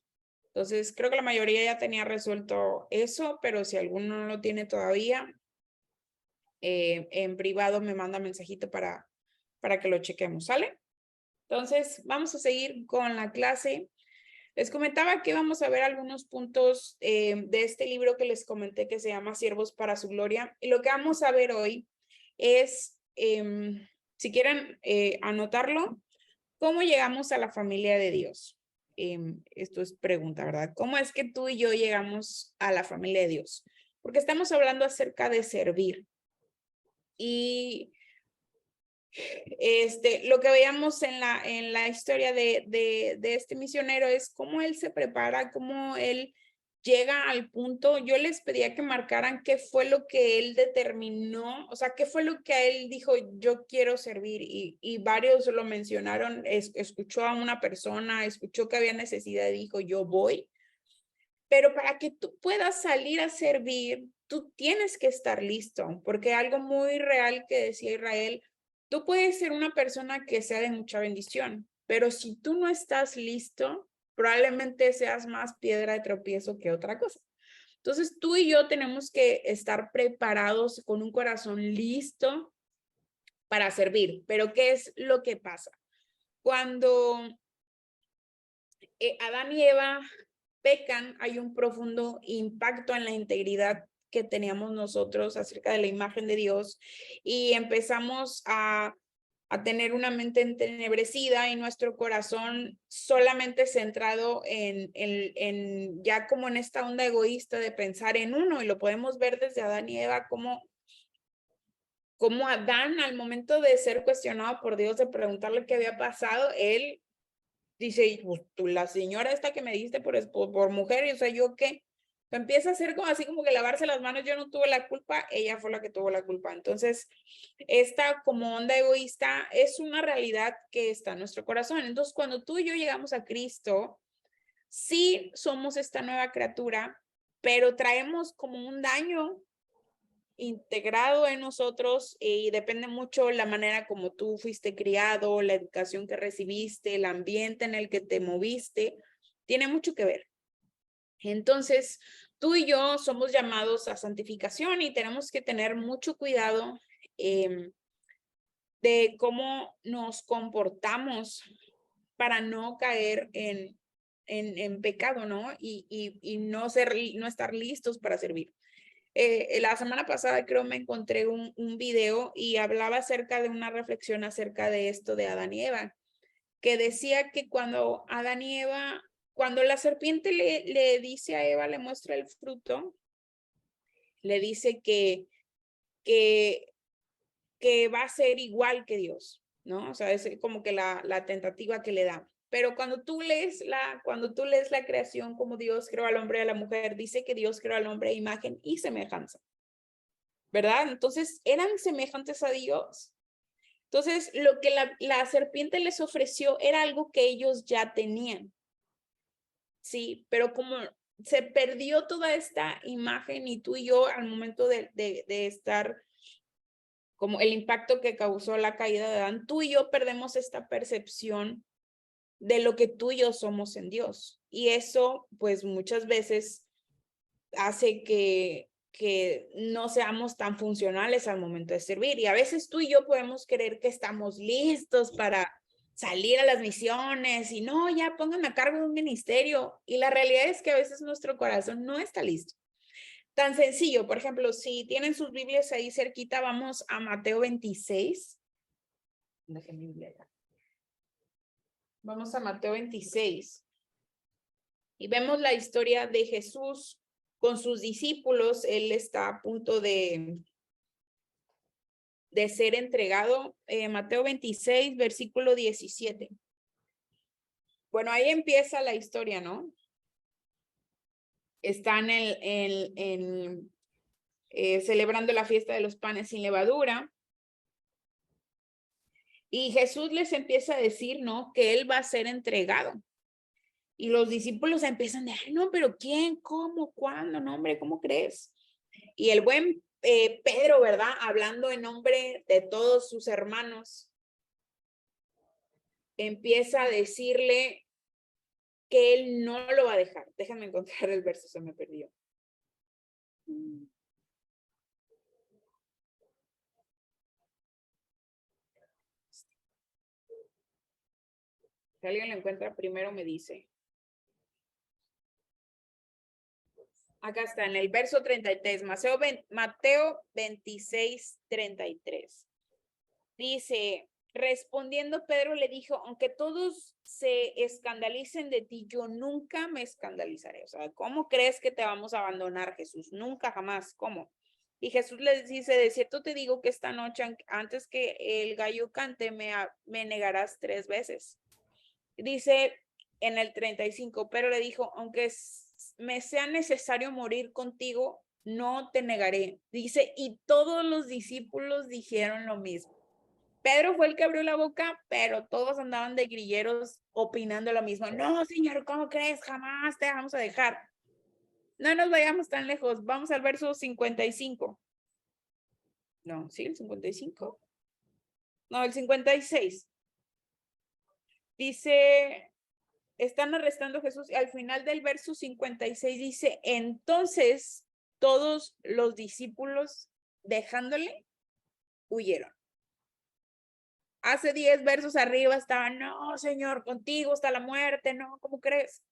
Entonces, creo que la mayoría ya tenía resuelto eso, pero si alguno no lo tiene todavía, en privado me manda mensajito para que lo chequemos, ¿sale? Entonces, vamos a seguir con la clase. Les comentaba que vamos a ver algunos puntos de este libro que les comenté que se llama Siervos para su Gloria. Y lo que vamos a ver hoy es, si quieren anotarlo, ¿cómo llegamos a la familia de Dios? Esto es pregunta, ¿verdad? ¿Cómo es que tú y yo llegamos a la familia de Dios? Porque estamos hablando acerca de servir. Y lo que veíamos en la historia de este misionero es cómo él se prepara, cómo él llega al punto. Yo les pedía que marcaran qué fue lo que él determinó, o sea, qué fue lo que él dijo, yo quiero servir, y varios lo mencionaron. Escuchó a una persona, escuchó que había necesidad y dijo, yo voy. Pero para que tú puedas salir a servir, tú tienes que estar listo, porque algo muy real que decía Israel, tú puedes ser una persona que sea de mucha bendición, pero si tú no estás listo, probablemente seas más piedra de tropiezo que otra cosa. Entonces, tú y yo tenemos que estar preparados con un corazón listo para servir. Pero ¿qué es lo que pasa? Cuando Adán y Eva pecan, hay un profundo impacto en la integridad que teníamos nosotros acerca de la imagen de Dios y empezamos a tener una mente entenebrecida y nuestro corazón solamente centrado en ya como en esta onda egoísta de pensar en uno, y lo podemos ver desde Adán y Eva, como Adán, al momento de ser cuestionado por Dios, de preguntarle qué había pasado, él dice, pues, tú, la señora esta que me diste por mujer, y o sea, ¿yo qué? Empieza a hacer como así como que lavarse las manos, yo no tuve la culpa, ella fue la que tuvo la culpa. Entonces, esta como onda egoísta es una realidad que está en nuestro corazón. Entonces, cuando tú y yo llegamos a Cristo, sí somos esta nueva criatura, pero traemos como un daño integrado en nosotros, y depende mucho la manera como tú fuiste criado, la educación que recibiste, el ambiente en el que te moviste, tiene mucho que ver. Entonces, tú y yo somos llamados a santificación y tenemos que tener mucho cuidado de cómo nos comportamos para no caer en pecado, ¿no? Y no estar listos para servir. La semana pasada creo me encontré un video y hablaba acerca de una reflexión acerca de esto de Adán y Eva, que decía que cuando Adán y Eva, cuando la serpiente le dice a Eva, le muestra el fruto, le dice que va a ser igual que Dios, ¿no? O sea, es como que la tentativa que le da. Pero cuando tú lees la creación, como Dios creó al hombre y a la mujer, dice que Dios creó al hombre a imagen y semejanza, ¿verdad? Entonces, eran semejantes a Dios. Entonces, lo que la serpiente les ofreció era algo que ellos ya tenían. Sí, pero como se perdió toda esta imagen y tú y yo al momento de estar, como el impacto que causó la caída de Adán, tú y yo perdemos esta percepción de lo que tú y yo somos en Dios. Y eso, pues muchas veces hace que no seamos tan funcionales al momento de servir. Y a veces tú y yo podemos creer que estamos listos para salir a las misiones y no, ya pónganme a cargo de un ministerio. Y la realidad es que a veces nuestro corazón no está listo. Tan sencillo, por ejemplo, si tienen sus Biblias ahí cerquita, vamos a Mateo 26. Dejen mi Biblia ya. Vamos a Mateo 26. Y vemos la historia de Jesús con sus discípulos. Él está a punto de ser entregado. Mateo 26, versículo 17. Bueno, ahí empieza la historia, ¿no? Están celebrando la fiesta de los panes sin levadura. Y Jesús les empieza a decir, ¿no? Que él va a ser entregado. Y los discípulos empiezan de, ay, no, pero ¿quién? ¿Cómo? ¿Cuándo? No, hombre, ¿cómo crees? Y el buen Pedro, ¿verdad? Hablando en nombre de todos sus hermanos, empieza a decirle que él no lo va a dejar. Déjame encontrar el verso, se me perdió. Si alguien lo encuentra primero, me dice. Acá está, en el verso 33, Mateo 26, 33. Dice, respondiendo Pedro le dijo, aunque todos se escandalicen de ti, yo nunca me escandalizaré. O sea, ¿cómo crees que te vamos a abandonar, Jesús? Nunca, jamás. ¿Cómo? Y Jesús le dice, de cierto te digo que esta noche, antes que el gallo cante, me negarás 3 veces. Dice en el 35, pero le dijo, aunque me sea necesario morir contigo, no te negaré. Dice, y todos los discípulos dijeron lo mismo. Pedro fue el que abrió la boca, pero todos andaban de grilleros opinando lo mismo. No, Señor, ¿cómo crees? Jamás te vamos a dejar. No nos vayamos tan lejos. Vamos al verso 55. No, sí, el 55. No, el 56. Dice, están arrestando a Jesús y al final del verso 56 dice, entonces todos los discípulos dejándole, huyeron. Hace 10 versos arriba estaban, no, Señor, contigo hasta la muerte, no, ¿cómo crees?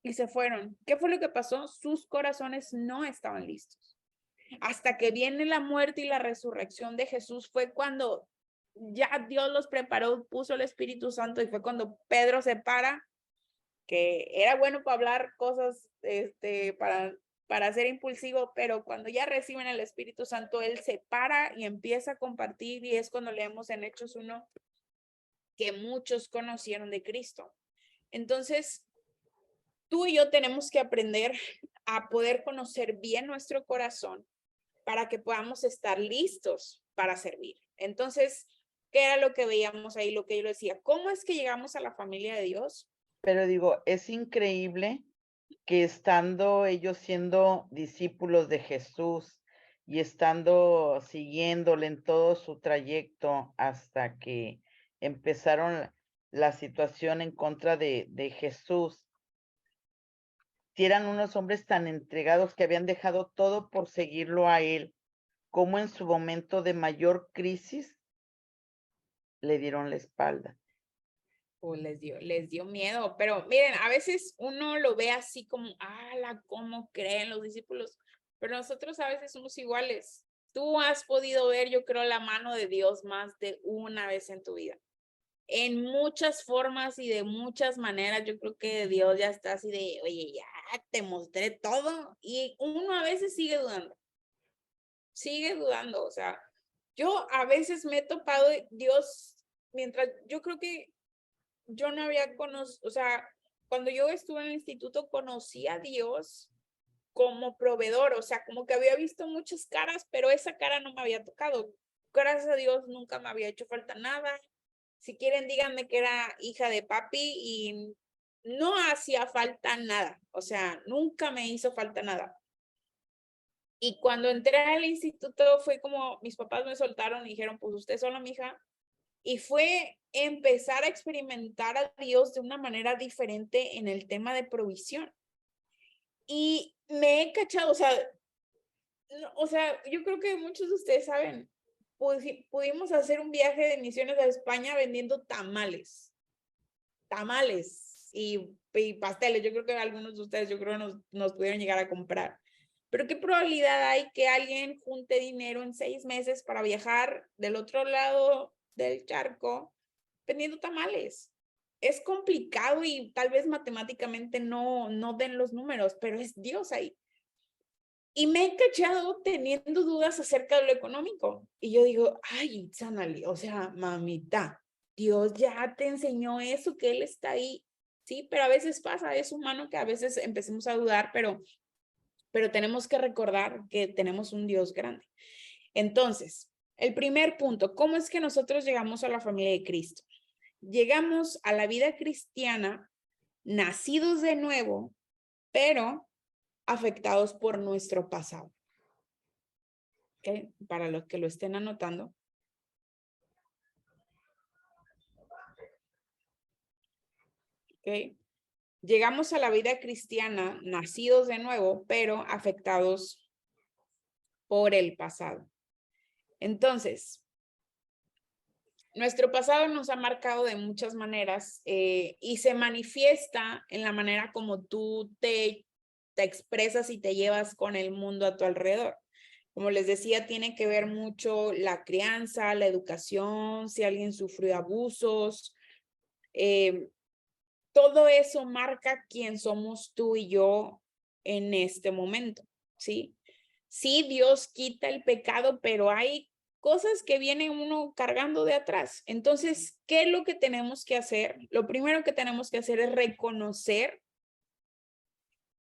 Y se fueron. ¿Qué fue lo que pasó? Sus corazones no estaban listos. Hasta que viene la muerte y la resurrección de Jesús fue cuando ya Dios los preparó, puso el Espíritu Santo y fue cuando Pedro se para, que era bueno para hablar cosas, para ser impulsivo, pero cuando ya reciben el Espíritu Santo, él se para y empieza a compartir y es cuando leemos en Hechos 1 que muchos conocieron de Cristo. Entonces, tú y yo tenemos que aprender a poder conocer bien nuestro corazón para que podamos estar listos para servir. Entonces, ¿qué era lo que veíamos ahí? Lo que yo decía, ¿cómo es que llegamos a la familia de Dios? Pero digo, es increíble que estando ellos siendo discípulos de Jesús y estando siguiéndole en todo su trayecto hasta que empezaron la situación en contra de Jesús, si eran unos hombres tan entregados que habían dejado todo por seguirlo a él, como en su momento de mayor crisis le dieron la espalda. O les dio miedo, pero miren, a veces uno lo ve así como, ¿cómo creen los discípulos? Pero nosotros a veces somos iguales. Tú has podido ver, yo creo, la mano de Dios más de una vez en tu vida. En muchas formas y de muchas maneras, yo creo que Dios ya está así de, oye, ya te mostré todo. Y uno a veces sigue dudando. O sea, yo a veces me he topado Dios, mientras yo creo que yo no había conocido, o sea, cuando yo estuve en el instituto conocí a Dios como proveedor, o sea, como que había visto muchas caras, pero esa cara no me había tocado. Gracias a Dios nunca me había hecho falta nada. Si quieren, díganme que era hija de papi y no hacía falta nada, o sea, nunca me hizo falta nada. Y cuando entré al instituto fue como mis papás me soltaron y dijeron, pues usted sola, mija. Y fue empezar a experimentar a Dios de una manera diferente en el tema de provisión. Y me he cachado, o sea, yo creo que muchos de ustedes saben, pudimos hacer un viaje de misiones a España vendiendo tamales y pasteles. Yo creo que algunos de ustedes, yo creo, nos pudieron llegar a comprar. Pero ¿qué probabilidad hay que alguien junte dinero en 6 meses para viajar del otro lado del charco vendiendo tamales? Es complicado y tal vez matemáticamente no den los números, pero es Dios ahí. Y me he cachado teniendo dudas acerca de lo económico. Y yo digo, ay, Itzanali, o sea, mamita, Dios ya te enseñó eso, que Él está ahí. Sí, pero a veces pasa, es humano que a veces empecemos a dudar, pero tenemos que recordar que tenemos un Dios grande. Entonces, el primer punto, ¿cómo es que nosotros llegamos a la familia de Cristo? Llegamos a la vida cristiana nacidos de nuevo, pero afectados por nuestro pasado. ¿Okay? Para los que lo estén anotando. ¿Okay? Llegamos a la vida cristiana nacidos de nuevo, pero afectados por el pasado. Entonces, nuestro pasado nos ha marcado de muchas maneras y se manifiesta en la manera como tú te expresas y te llevas con el mundo a tu alrededor. Como les decía, tiene que ver mucho la crianza, la educación, si alguien sufrió abusos. Todo eso marca quién somos tú y yo en este momento, ¿sí? Sí, Dios quita el pecado, pero hay cosas que viene uno cargando de atrás. Entonces, ¿qué es lo que tenemos que hacer? Lo primero que tenemos que hacer es reconocer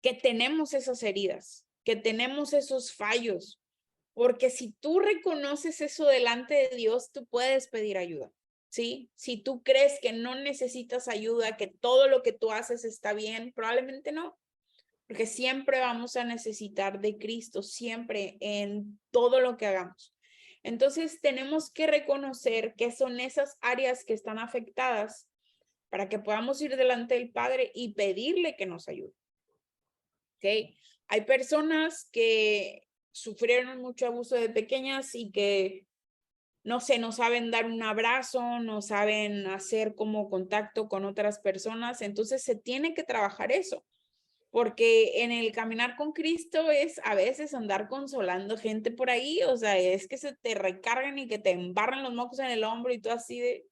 que tenemos esas heridas, que tenemos esos fallos, porque si tú reconoces eso delante de Dios, tú puedes pedir ayuda, ¿sí? Si tú crees que no necesitas ayuda, que todo lo que tú haces está bien, probablemente no, porque siempre vamos a necesitar de Cristo, siempre en todo lo que hagamos. Entonces, tenemos que reconocer que son esas áreas que están afectadas para que podamos ir delante del Padre y pedirle que nos ayude. ¿Okay? Hay personas que sufrieron mucho abuso de pequeñas y que, no sé, no saben dar un abrazo, no saben hacer como contacto con otras personas. Entonces se tiene que trabajar eso, porque en el caminar con Cristo es a veces andar consolando gente por ahí, o sea, es que se te recargan y que te embarran los mocos en el hombro y tú así de...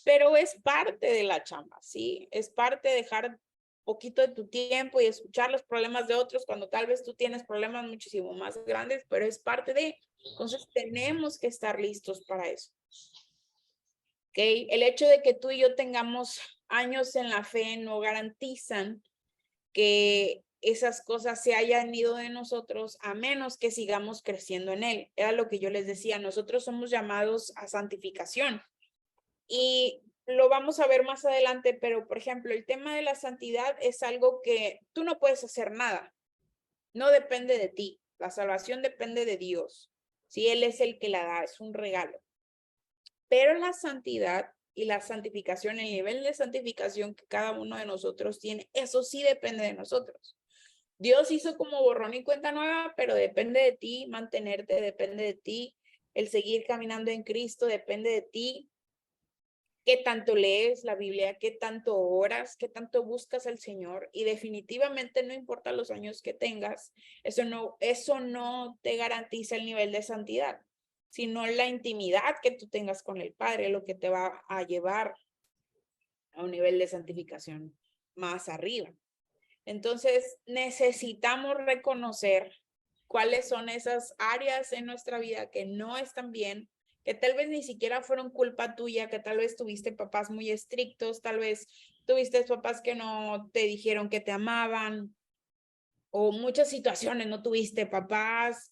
Pero es parte de la chamba, ¿sí? Es parte de dejar poquito de tu tiempo y escuchar los problemas de otros cuando tal vez tú tienes problemas muchísimo más grandes, pero es parte de... Entonces tenemos que estar listos para eso. ¿Ok? El hecho de que tú y yo tengamos años en la fe no garantizan que esas cosas se hayan ido de nosotros a menos que sigamos creciendo en él. Era lo que yo les decía, nosotros somos llamados a santificación. Y lo vamos a ver más adelante, pero por ejemplo, el tema de la santidad es algo que tú no puedes hacer nada. No depende de ti. La salvación depende de Dios. Si Él es el que la da, es un regalo. Pero la santidad y la santificación, el nivel de santificación que cada uno de nosotros tiene, eso sí depende de nosotros. Dios hizo como borrón y cuenta nueva, pero depende de ti mantenerte, depende de ti el seguir caminando en Cristo, depende de ti qué tanto lees la Biblia, qué tanto oras, qué tanto buscas al Señor, y definitivamente no importa los años que tengas, eso no te garantiza el nivel de santidad, sino la intimidad que tú tengas con el Padre, lo que te va a llevar a un nivel de santificación más arriba. Entonces, necesitamos reconocer cuáles son esas áreas en nuestra vida que no están bien, que tal vez ni siquiera fueron culpa tuya, que tal vez tuviste papás muy estrictos, tal vez tuviste papás que no te dijeron que te amaban, o muchas situaciones, no tuviste papás,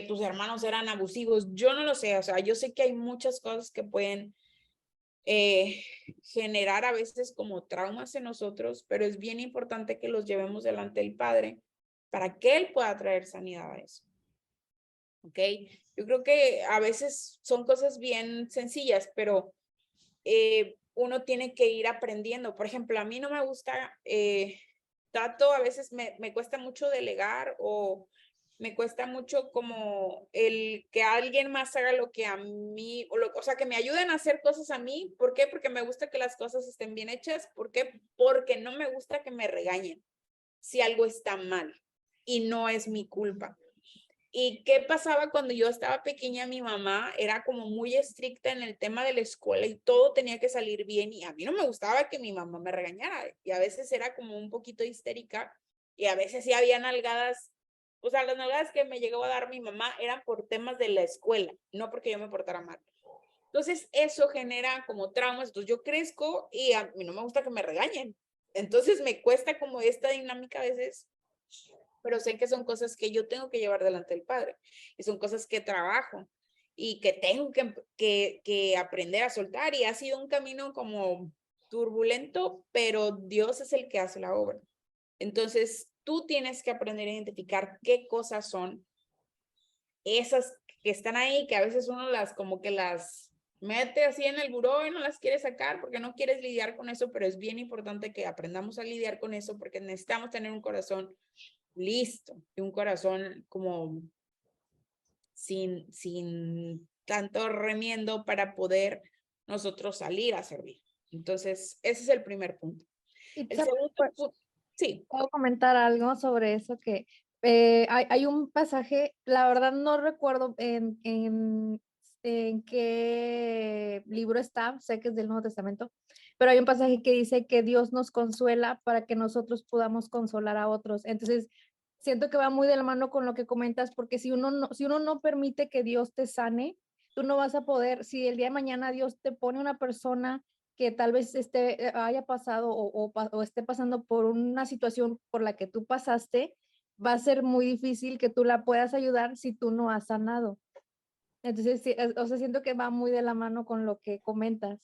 tus hermanos eran abusivos, yo no lo sé, o sea, yo sé que hay muchas cosas que pueden generar a veces como traumas en nosotros, pero es bien importante que los llevemos delante del Padre para que Él pueda traer sanidad a eso. ¿Ok? Yo creo que a veces son cosas bien sencillas, pero uno tiene que ir aprendiendo. Por ejemplo, a mí no me gusta, a veces me cuesta mucho delegar o me cuesta mucho como el que alguien más haga lo que a mí, o sea, que me ayuden a hacer cosas a mí. ¿Por qué? Porque me gusta que las cosas estén bien hechas. ¿Por qué? Porque no me gusta que me regañen si algo está mal y no es mi culpa. ¿Y qué pasaba cuando yo estaba pequeña? Mi mamá era como muy estricta en el tema de la escuela y todo tenía que salir bien, y a mí no me gustaba que mi mamá me regañara, y a veces era como un poquito histérica, y a veces sí había nalgadas. O sea, las nalgadas que me llegó a dar mi mamá eran por temas de la escuela, no porque yo me portara mal. Entonces, eso genera como traumas. Entonces, yo crezco y a mí no me gusta que me regañen. Entonces, me cuesta como esta dinámica a veces, pero sé que son cosas que yo tengo que llevar delante del Padre, y son cosas que trabajo y que tengo que aprender a soltar, y ha sido un camino como turbulento, pero Dios es el que hace la obra. Entonces, tú tienes que aprender a identificar qué cosas son esas que están ahí, que a veces uno las como que las mete así en el buró y no las quiere sacar porque no quieres lidiar con eso, pero es bien importante que aprendamos a lidiar con eso, porque necesitamos tener un corazón listo y un corazón como sin tanto remiendo para poder nosotros salir a servir. Entonces, ese es el primer punto. El segundo punto, sí. ¿Puedo comentar algo sobre eso? Que hay un pasaje, la verdad no recuerdo en qué libro está, sé que es del Nuevo Testamento, pero hay un pasaje que dice que Dios nos consuela para que nosotros podamos consolar a otros. Entonces, siento que va muy de la mano con lo que comentas, porque si uno no permite que Dios te sane, tú no vas a poder. Si el día de mañana Dios te pone una persona que tal vez haya pasado o esté pasando por una situación por la que tú pasaste, va a ser muy difícil que tú la puedas ayudar si tú no has sanado. Entonces, sí, o sea, siento que va muy de la mano con lo que comentas.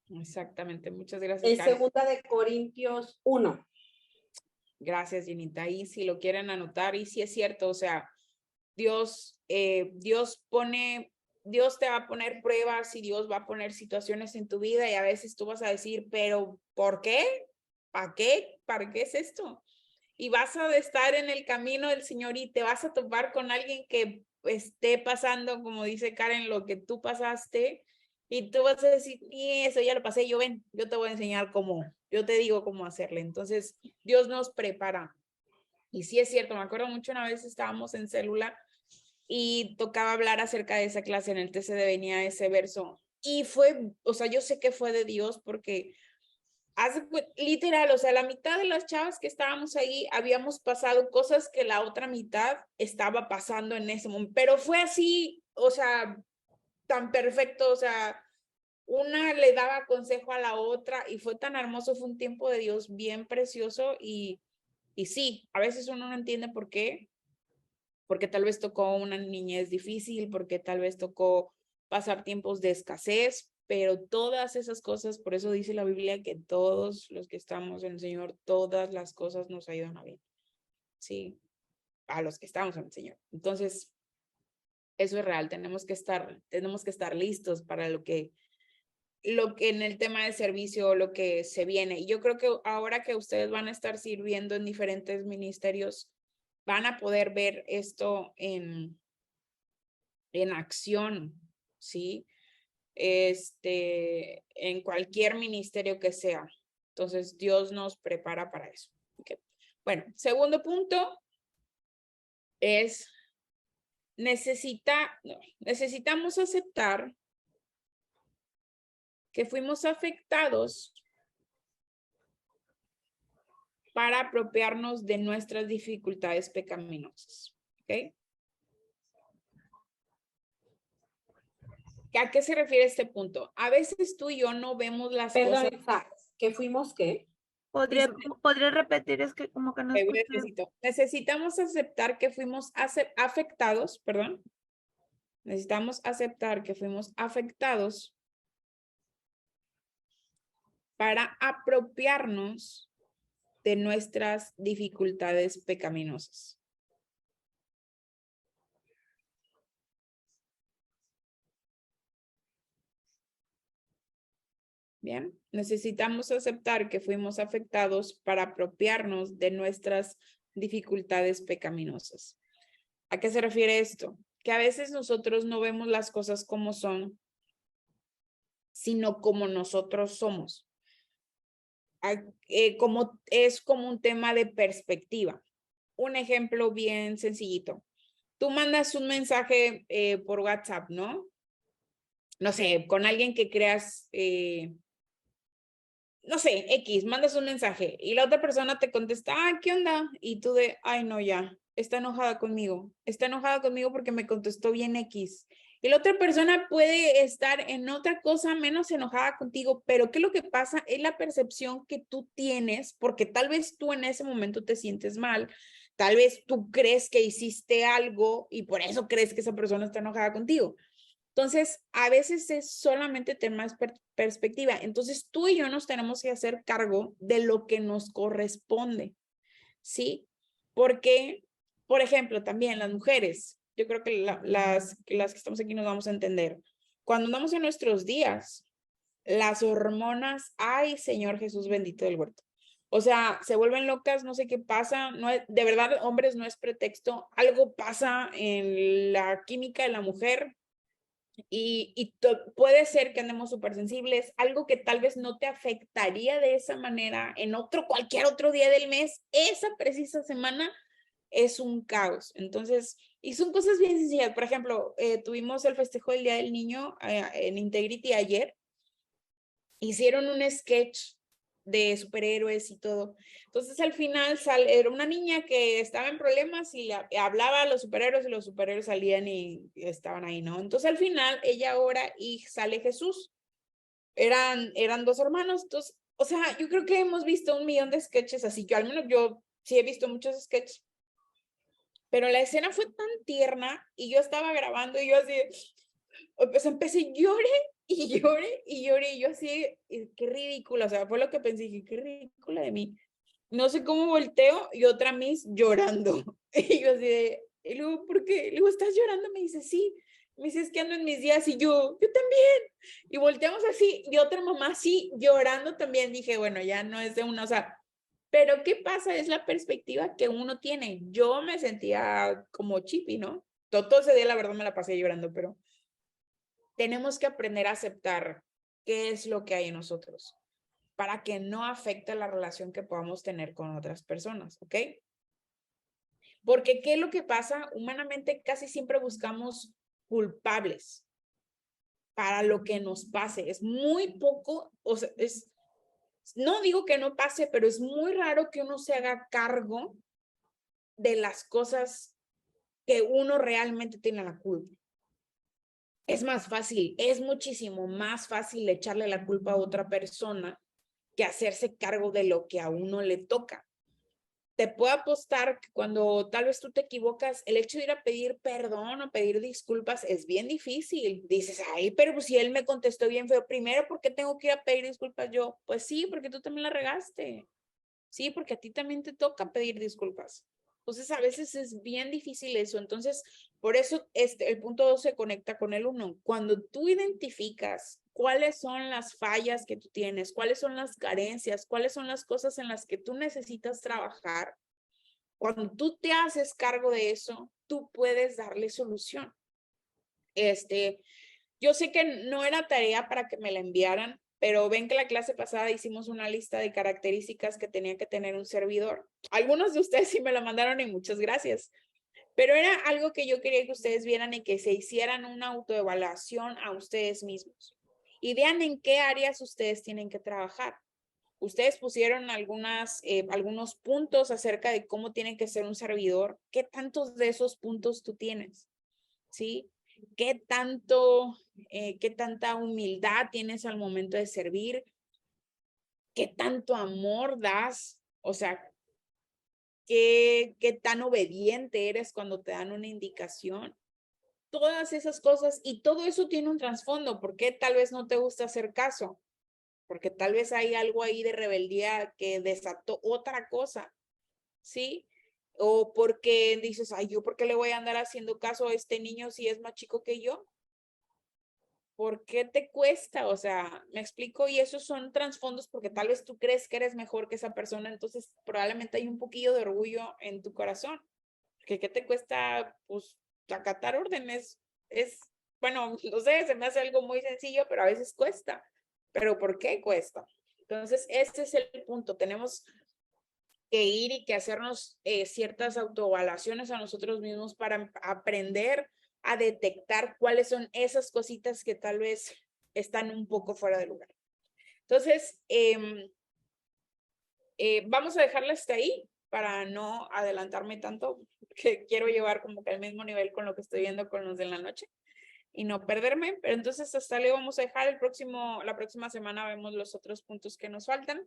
Exactamente, muchas gracias. En segunda de Corintios 1. Gracias, Jenita. Y si lo quieren anotar, y si es cierto, o sea, Dios te va a poner pruebas y Dios va a poner situaciones en tu vida, y a veces tú vas a decir, pero ¿por qué? ¿Para qué? ¿Para qué es esto? Y vas a estar en el camino del Señor y te vas a topar con alguien que esté pasando, como dice Karen, lo que tú pasaste, y tú vas a decir, y eso ya lo pasé, yo te voy a enseñar cómo, yo te digo cómo hacerle. Entonces, Dios nos prepara. Y sí es cierto, me acuerdo mucho, una vez estábamos en célula y tocaba hablar acerca de esa clase, en el TCD venía ese verso, y fue, o sea, yo sé que fue de Dios, porque literal, o sea, la mitad de las chavas que estábamos ahí habíamos pasado cosas que la otra mitad estaba pasando en ese momento, pero fue así, o sea, tan perfecto, o sea, una le daba consejo a la otra y fue tan hermoso, fue un tiempo de Dios bien precioso. Y sí, a veces uno no entiende por qué, porque tal vez tocó una niñez difícil, porque tal vez tocó pasar tiempos de escasez, pero todas esas cosas, por eso dice la Biblia que todos los que estamos en el Señor, todas las cosas nos ayudan a bien. Sí, a los que estamos en el Señor. Entonces, eso es real, tenemos que estar listos para lo que lo que en el tema de servicio, lo que se viene. Y yo creo que ahora que ustedes van a estar sirviendo en diferentes ministerios, van a poder ver esto en acción, ¿sí? En cualquier ministerio que sea. Entonces, Dios nos prepara para eso. Okay. Bueno, segundo punto es necesitamos aceptar que fuimos afectados para apropiarnos de nuestras dificultades pecaminosas. ¿Ok? ¿A qué se refiere este punto? A veces tú y yo no vemos las cosas. ¿Que fuimos qué? ¿Podría repetir? Es que como que no escuché. Necesitamos aceptar que fuimos afectados, perdón. Necesitamos aceptar que fuimos afectados para apropiarnos de nuestras dificultades pecaminosas. Bien, necesitamos aceptar que fuimos afectados para apropiarnos de nuestras dificultades pecaminosas. ¿A qué se refiere esto? Que a veces nosotros no vemos las cosas como son, sino como nosotros somos. Es como un tema de perspectiva. Un ejemplo bien sencillito. Tú mandas un mensaje por WhatsApp, ¿no? No sé, con alguien que creas... no sé, X, mandas un mensaje y la otra persona te contesta, ¿qué onda? Y tú de, ay, no, ya, está enojada conmigo porque me contestó bien X. Y la otra persona puede estar en otra cosa menos enojada contigo, pero ¿qué es lo que pasa? Es la percepción que tú tienes, porque tal vez tú en ese momento te sientes mal, tal vez tú crees que hiciste algo y por eso crees que esa persona está enojada contigo. Entonces, a veces es solamente tema de perspectiva. Entonces, tú y yo nos tenemos que hacer cargo de lo que nos corresponde, ¿sí? Porque, por ejemplo, también las mujeres, yo creo que las que estamos aquí nos vamos a entender. Cuando andamos en nuestros días, las hormonas, ay, Señor Jesús bendito del huerto. O sea, se vuelven locas, no sé qué pasa, no es, de verdad, hombres, no es pretexto, algo pasa en la química de la mujer. Y puede ser que andemos súper sensibles, algo que tal vez no te afectaría de esa manera en cualquier otro día del mes, esa precisa semana es un caos. Entonces, y son cosas bien sencillas. Por ejemplo, tuvimos el festejo del Día del Niño en Integrity ayer. Hicieron un sketch de superhéroes y todo. Entonces al final era una niña que estaba en problemas y hablaba a los superhéroes y los superhéroes salían y estaban ahí, ¿no? Entonces al final ella ora y sale Jesús. Eran dos hermanos. Entonces, o sea, yo creo que hemos visto 1,000,000 de sketches así. Yo al menos yo sí he visto muchos sketches. Pero la escena fue tan tierna y yo estaba grabando y yo así, pues empecé lloré y lloré y lloré y yo así, qué ridícula, o sea, fue lo que pensé, dije, qué ridícula de mí. No sé cómo volteo y otra Miss llorando. Y yo así de, y luego, ¿por qué? Le digo, ¿estás llorando? Me dice, sí. Me dice, es que ando en mis días y yo también. Y volteamos así y otra mamá así llorando también. Dije, bueno, ya no es de una, o sea, pero ¿qué pasa? Es la perspectiva que uno tiene. Yo me sentía como chippy, ¿no? Todo ese día la verdad me la pasé llorando, pero tenemos que aprender a aceptar qué es lo que hay en nosotros para que no afecte la relación que podamos tener con otras personas, ¿ok? Porque ¿qué es lo que pasa? Humanamente casi siempre buscamos culpables para lo que nos pase. Es muy poco, o sea, no digo que no pase, pero es muy raro que uno se haga cargo de las cosas que uno realmente tiene la culpa. Es más fácil, es muchísimo más fácil echarle la culpa a otra persona que hacerse cargo de lo que a uno le toca. Te puedo apostar que cuando tal vez tú te equivocas, el hecho de ir a pedir perdón o pedir disculpas es bien difícil. Dices, ay, pero pues si él me contestó bien feo, primero, ¿por qué tengo que ir a pedir disculpas yo? Pues sí, porque tú también la regaste. Sí, porque a ti también te toca pedir disculpas. Entonces, a veces es bien difícil eso. Entonces, por eso el punto 2 se conecta con el 1. Cuando tú identificas cuáles son las fallas que tú tienes, cuáles son las carencias, cuáles son las cosas en las que tú necesitas trabajar, cuando tú te haces cargo de eso, tú puedes darle solución. Yo sé que no era tarea para que me la enviaran, pero ven que la clase pasada hicimos una lista de características que tenía que tener un servidor. Algunos de ustedes sí me la mandaron y muchas gracias. Pero era algo que yo quería que ustedes vieran y que se hicieran una autoevaluación a ustedes mismos. Y vean en qué áreas ustedes tienen que trabajar. Ustedes pusieron algunos puntos acerca de cómo tiene que ser un servidor. ¿Qué tantos de esos puntos tú tienes? ¿Sí? ¿Qué tanta humildad tienes al momento de servir? ¿Qué tanto amor das? O sea, ¿qué tan obediente eres cuando te dan una indicación? Todas esas cosas, y todo eso tiene un trasfondo. ¿Por qué tal vez no te gusta hacer caso? Porque tal vez hay algo ahí de rebeldía que desató otra cosa, ¿sí? O porque dices, ay, ¿yo por qué le voy a andar haciendo caso a este niño si es más chico que yo? ¿Por qué te cuesta? O sea, me explico, y esos son trasfondos porque tal vez tú crees que eres mejor que esa persona, entonces probablemente hay un poquillo de orgullo en tu corazón. ¿Qué te cuesta? Pues acatar órdenes. Bueno, no sé, se me hace algo muy sencillo, pero a veces cuesta. ¿Pero por qué cuesta? Entonces, ese es el punto. Tenemos que ir y que hacernos ciertas autoevaluaciones a nosotros mismos para aprender a detectar cuáles son esas cositas que tal vez están un poco fuera de lugar. Entonces, vamos a dejarla hasta ahí para no adelantarme tanto, que quiero llevar como que al mismo nivel con lo que estoy viendo con los de la noche y no perderme. Pero entonces hasta le vamos a dejar la próxima semana vemos los otros puntos que nos faltan.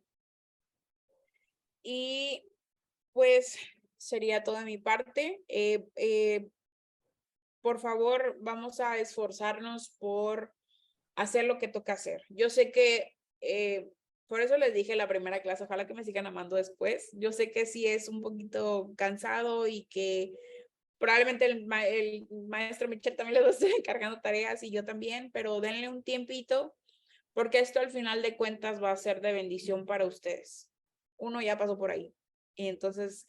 Y pues sería toda mi parte. Por favor, vamos a esforzarnos por hacer lo que toca hacer. Yo sé que, por eso les dije la primera clase, ojalá que me sigan amando después. Yo sé que sí es un poquito cansado y que probablemente el maestro Michel también les va a estar encargando tareas y yo también, pero denle un tiempito porque esto al final de cuentas va a ser de bendición para ustedes. Uno ya pasó por ahí. Y entonces,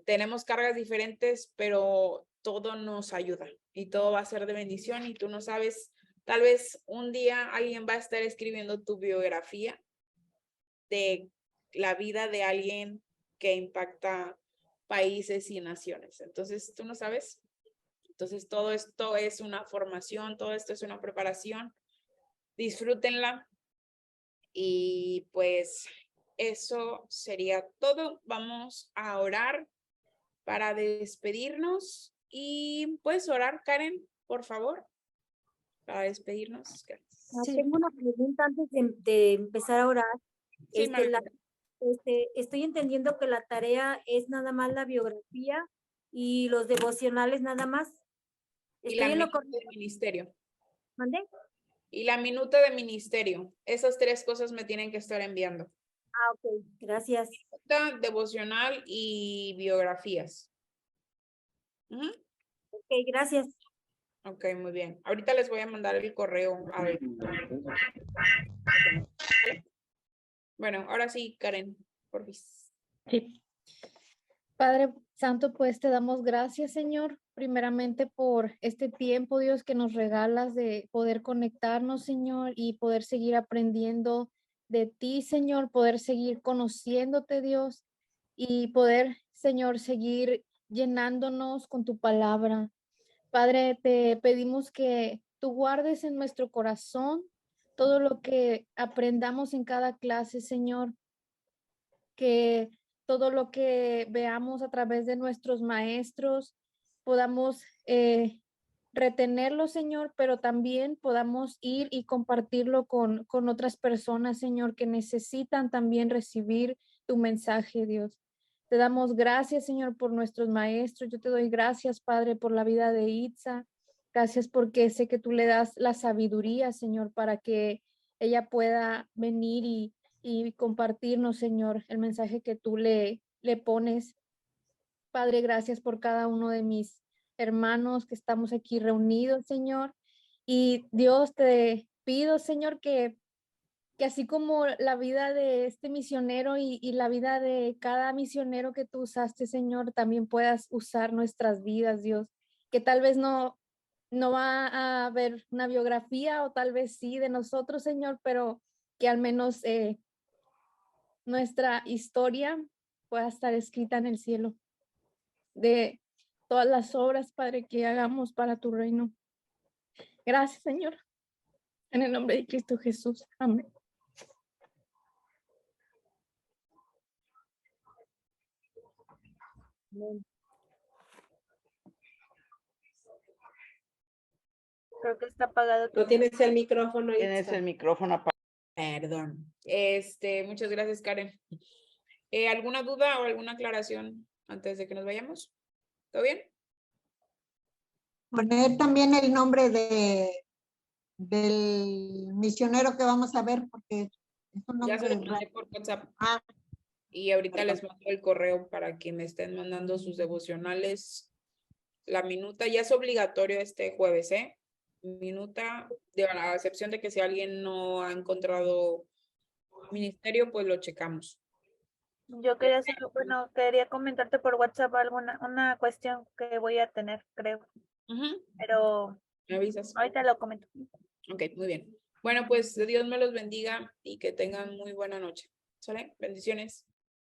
tenemos cargas diferentes, pero todo nos ayuda y todo va a ser de bendición y tú no sabes, tal vez un día alguien va a estar escribiendo tu biografía de la vida de alguien que impacta países y naciones. Entonces, tú no sabes. Entonces, todo esto es una formación, todo esto es una preparación. Disfrútenla y pues eso sería todo. Vamos a orar para despedirnos y puedes orar, Karen, por favor, para despedirnos. Tengo una pregunta antes de empezar a orar. Sí, Estoy entendiendo que la tarea es nada más la biografía y los devocionales nada más. Y la minuta de ministerio. ¿Mande? Y la minuta de ministerio. Esas 3 cosas me tienen que estar enviando. Ah, ok. Gracias. Minuta, devocional y biografías. Ok, gracias. Ok, muy bien. Ahorita les voy a mandar el correo. A ver. Bueno, ahora sí, Karen, por favor. Sí. Padre Santo, pues te damos gracias, Señor, primeramente por este tiempo, Dios, que nos regalas de poder conectarnos, Señor, y poder seguir aprendiendo de ti, Señor, poder seguir conociéndote, Dios, y poder, Señor, seguir llenándonos con tu palabra. Padre, te pedimos que tú guardes en nuestro corazón todo lo que aprendamos en cada clase, Señor, que todo lo que veamos a través de nuestros maestros podamos retenerlo, Señor, pero también podamos ir y compartirlo con otras personas, Señor, que necesitan también recibir tu mensaje, Dios. Te damos gracias, Señor, por nuestros maestros. Yo te doy gracias, Padre, por la vida de Itza. Gracias porque sé que tú le das la sabiduría, Señor, para que ella pueda venir y compartirnos, Señor, el mensaje que tú le le pones. Padre, gracias por cada uno de mis hermanos que estamos aquí reunidos, Señor. Y Dios, te pido, Señor, que así como la vida de este misionero y la vida de cada misionero que tú usaste, Señor, también puedas usar nuestras vidas, Dios, que tal vez no va a haber una biografía o tal vez sí de nosotros, Señor, pero que al menos nuestra historia pueda estar escrita en el cielo de todas las obras, Padre, que hagamos para tu reino. Gracias, Señor. En el nombre de Cristo Jesús. Amén. Creo que está apagado. No tienes el micrófono. Tienes el micrófono apagado. Perdón. Muchas gracias, Karen. ¿Alguna duda o alguna aclaración antes de que nos vayamos? ¿Todo bien? Poner también el nombre del misionero que vamos a ver, porque es un Ya se lo nombre mandé por WhatsApp. Y ahorita les mando el correo para que me estén mandando sus devocionales. La minuta ya es obligatorio este jueves, ¿eh? Minuta, de la excepción de que si alguien no ha encontrado ministerio, pues lo checamos. Yo quería hacer, bueno, quería comentarte por WhatsApp una cuestión que voy a tener, creo. Pero ¿Me avisas? ahorita lo comento. Ok, muy bien. Bueno, pues Dios me los bendiga y que tengan muy buena noche. ¿Sale? Bendiciones.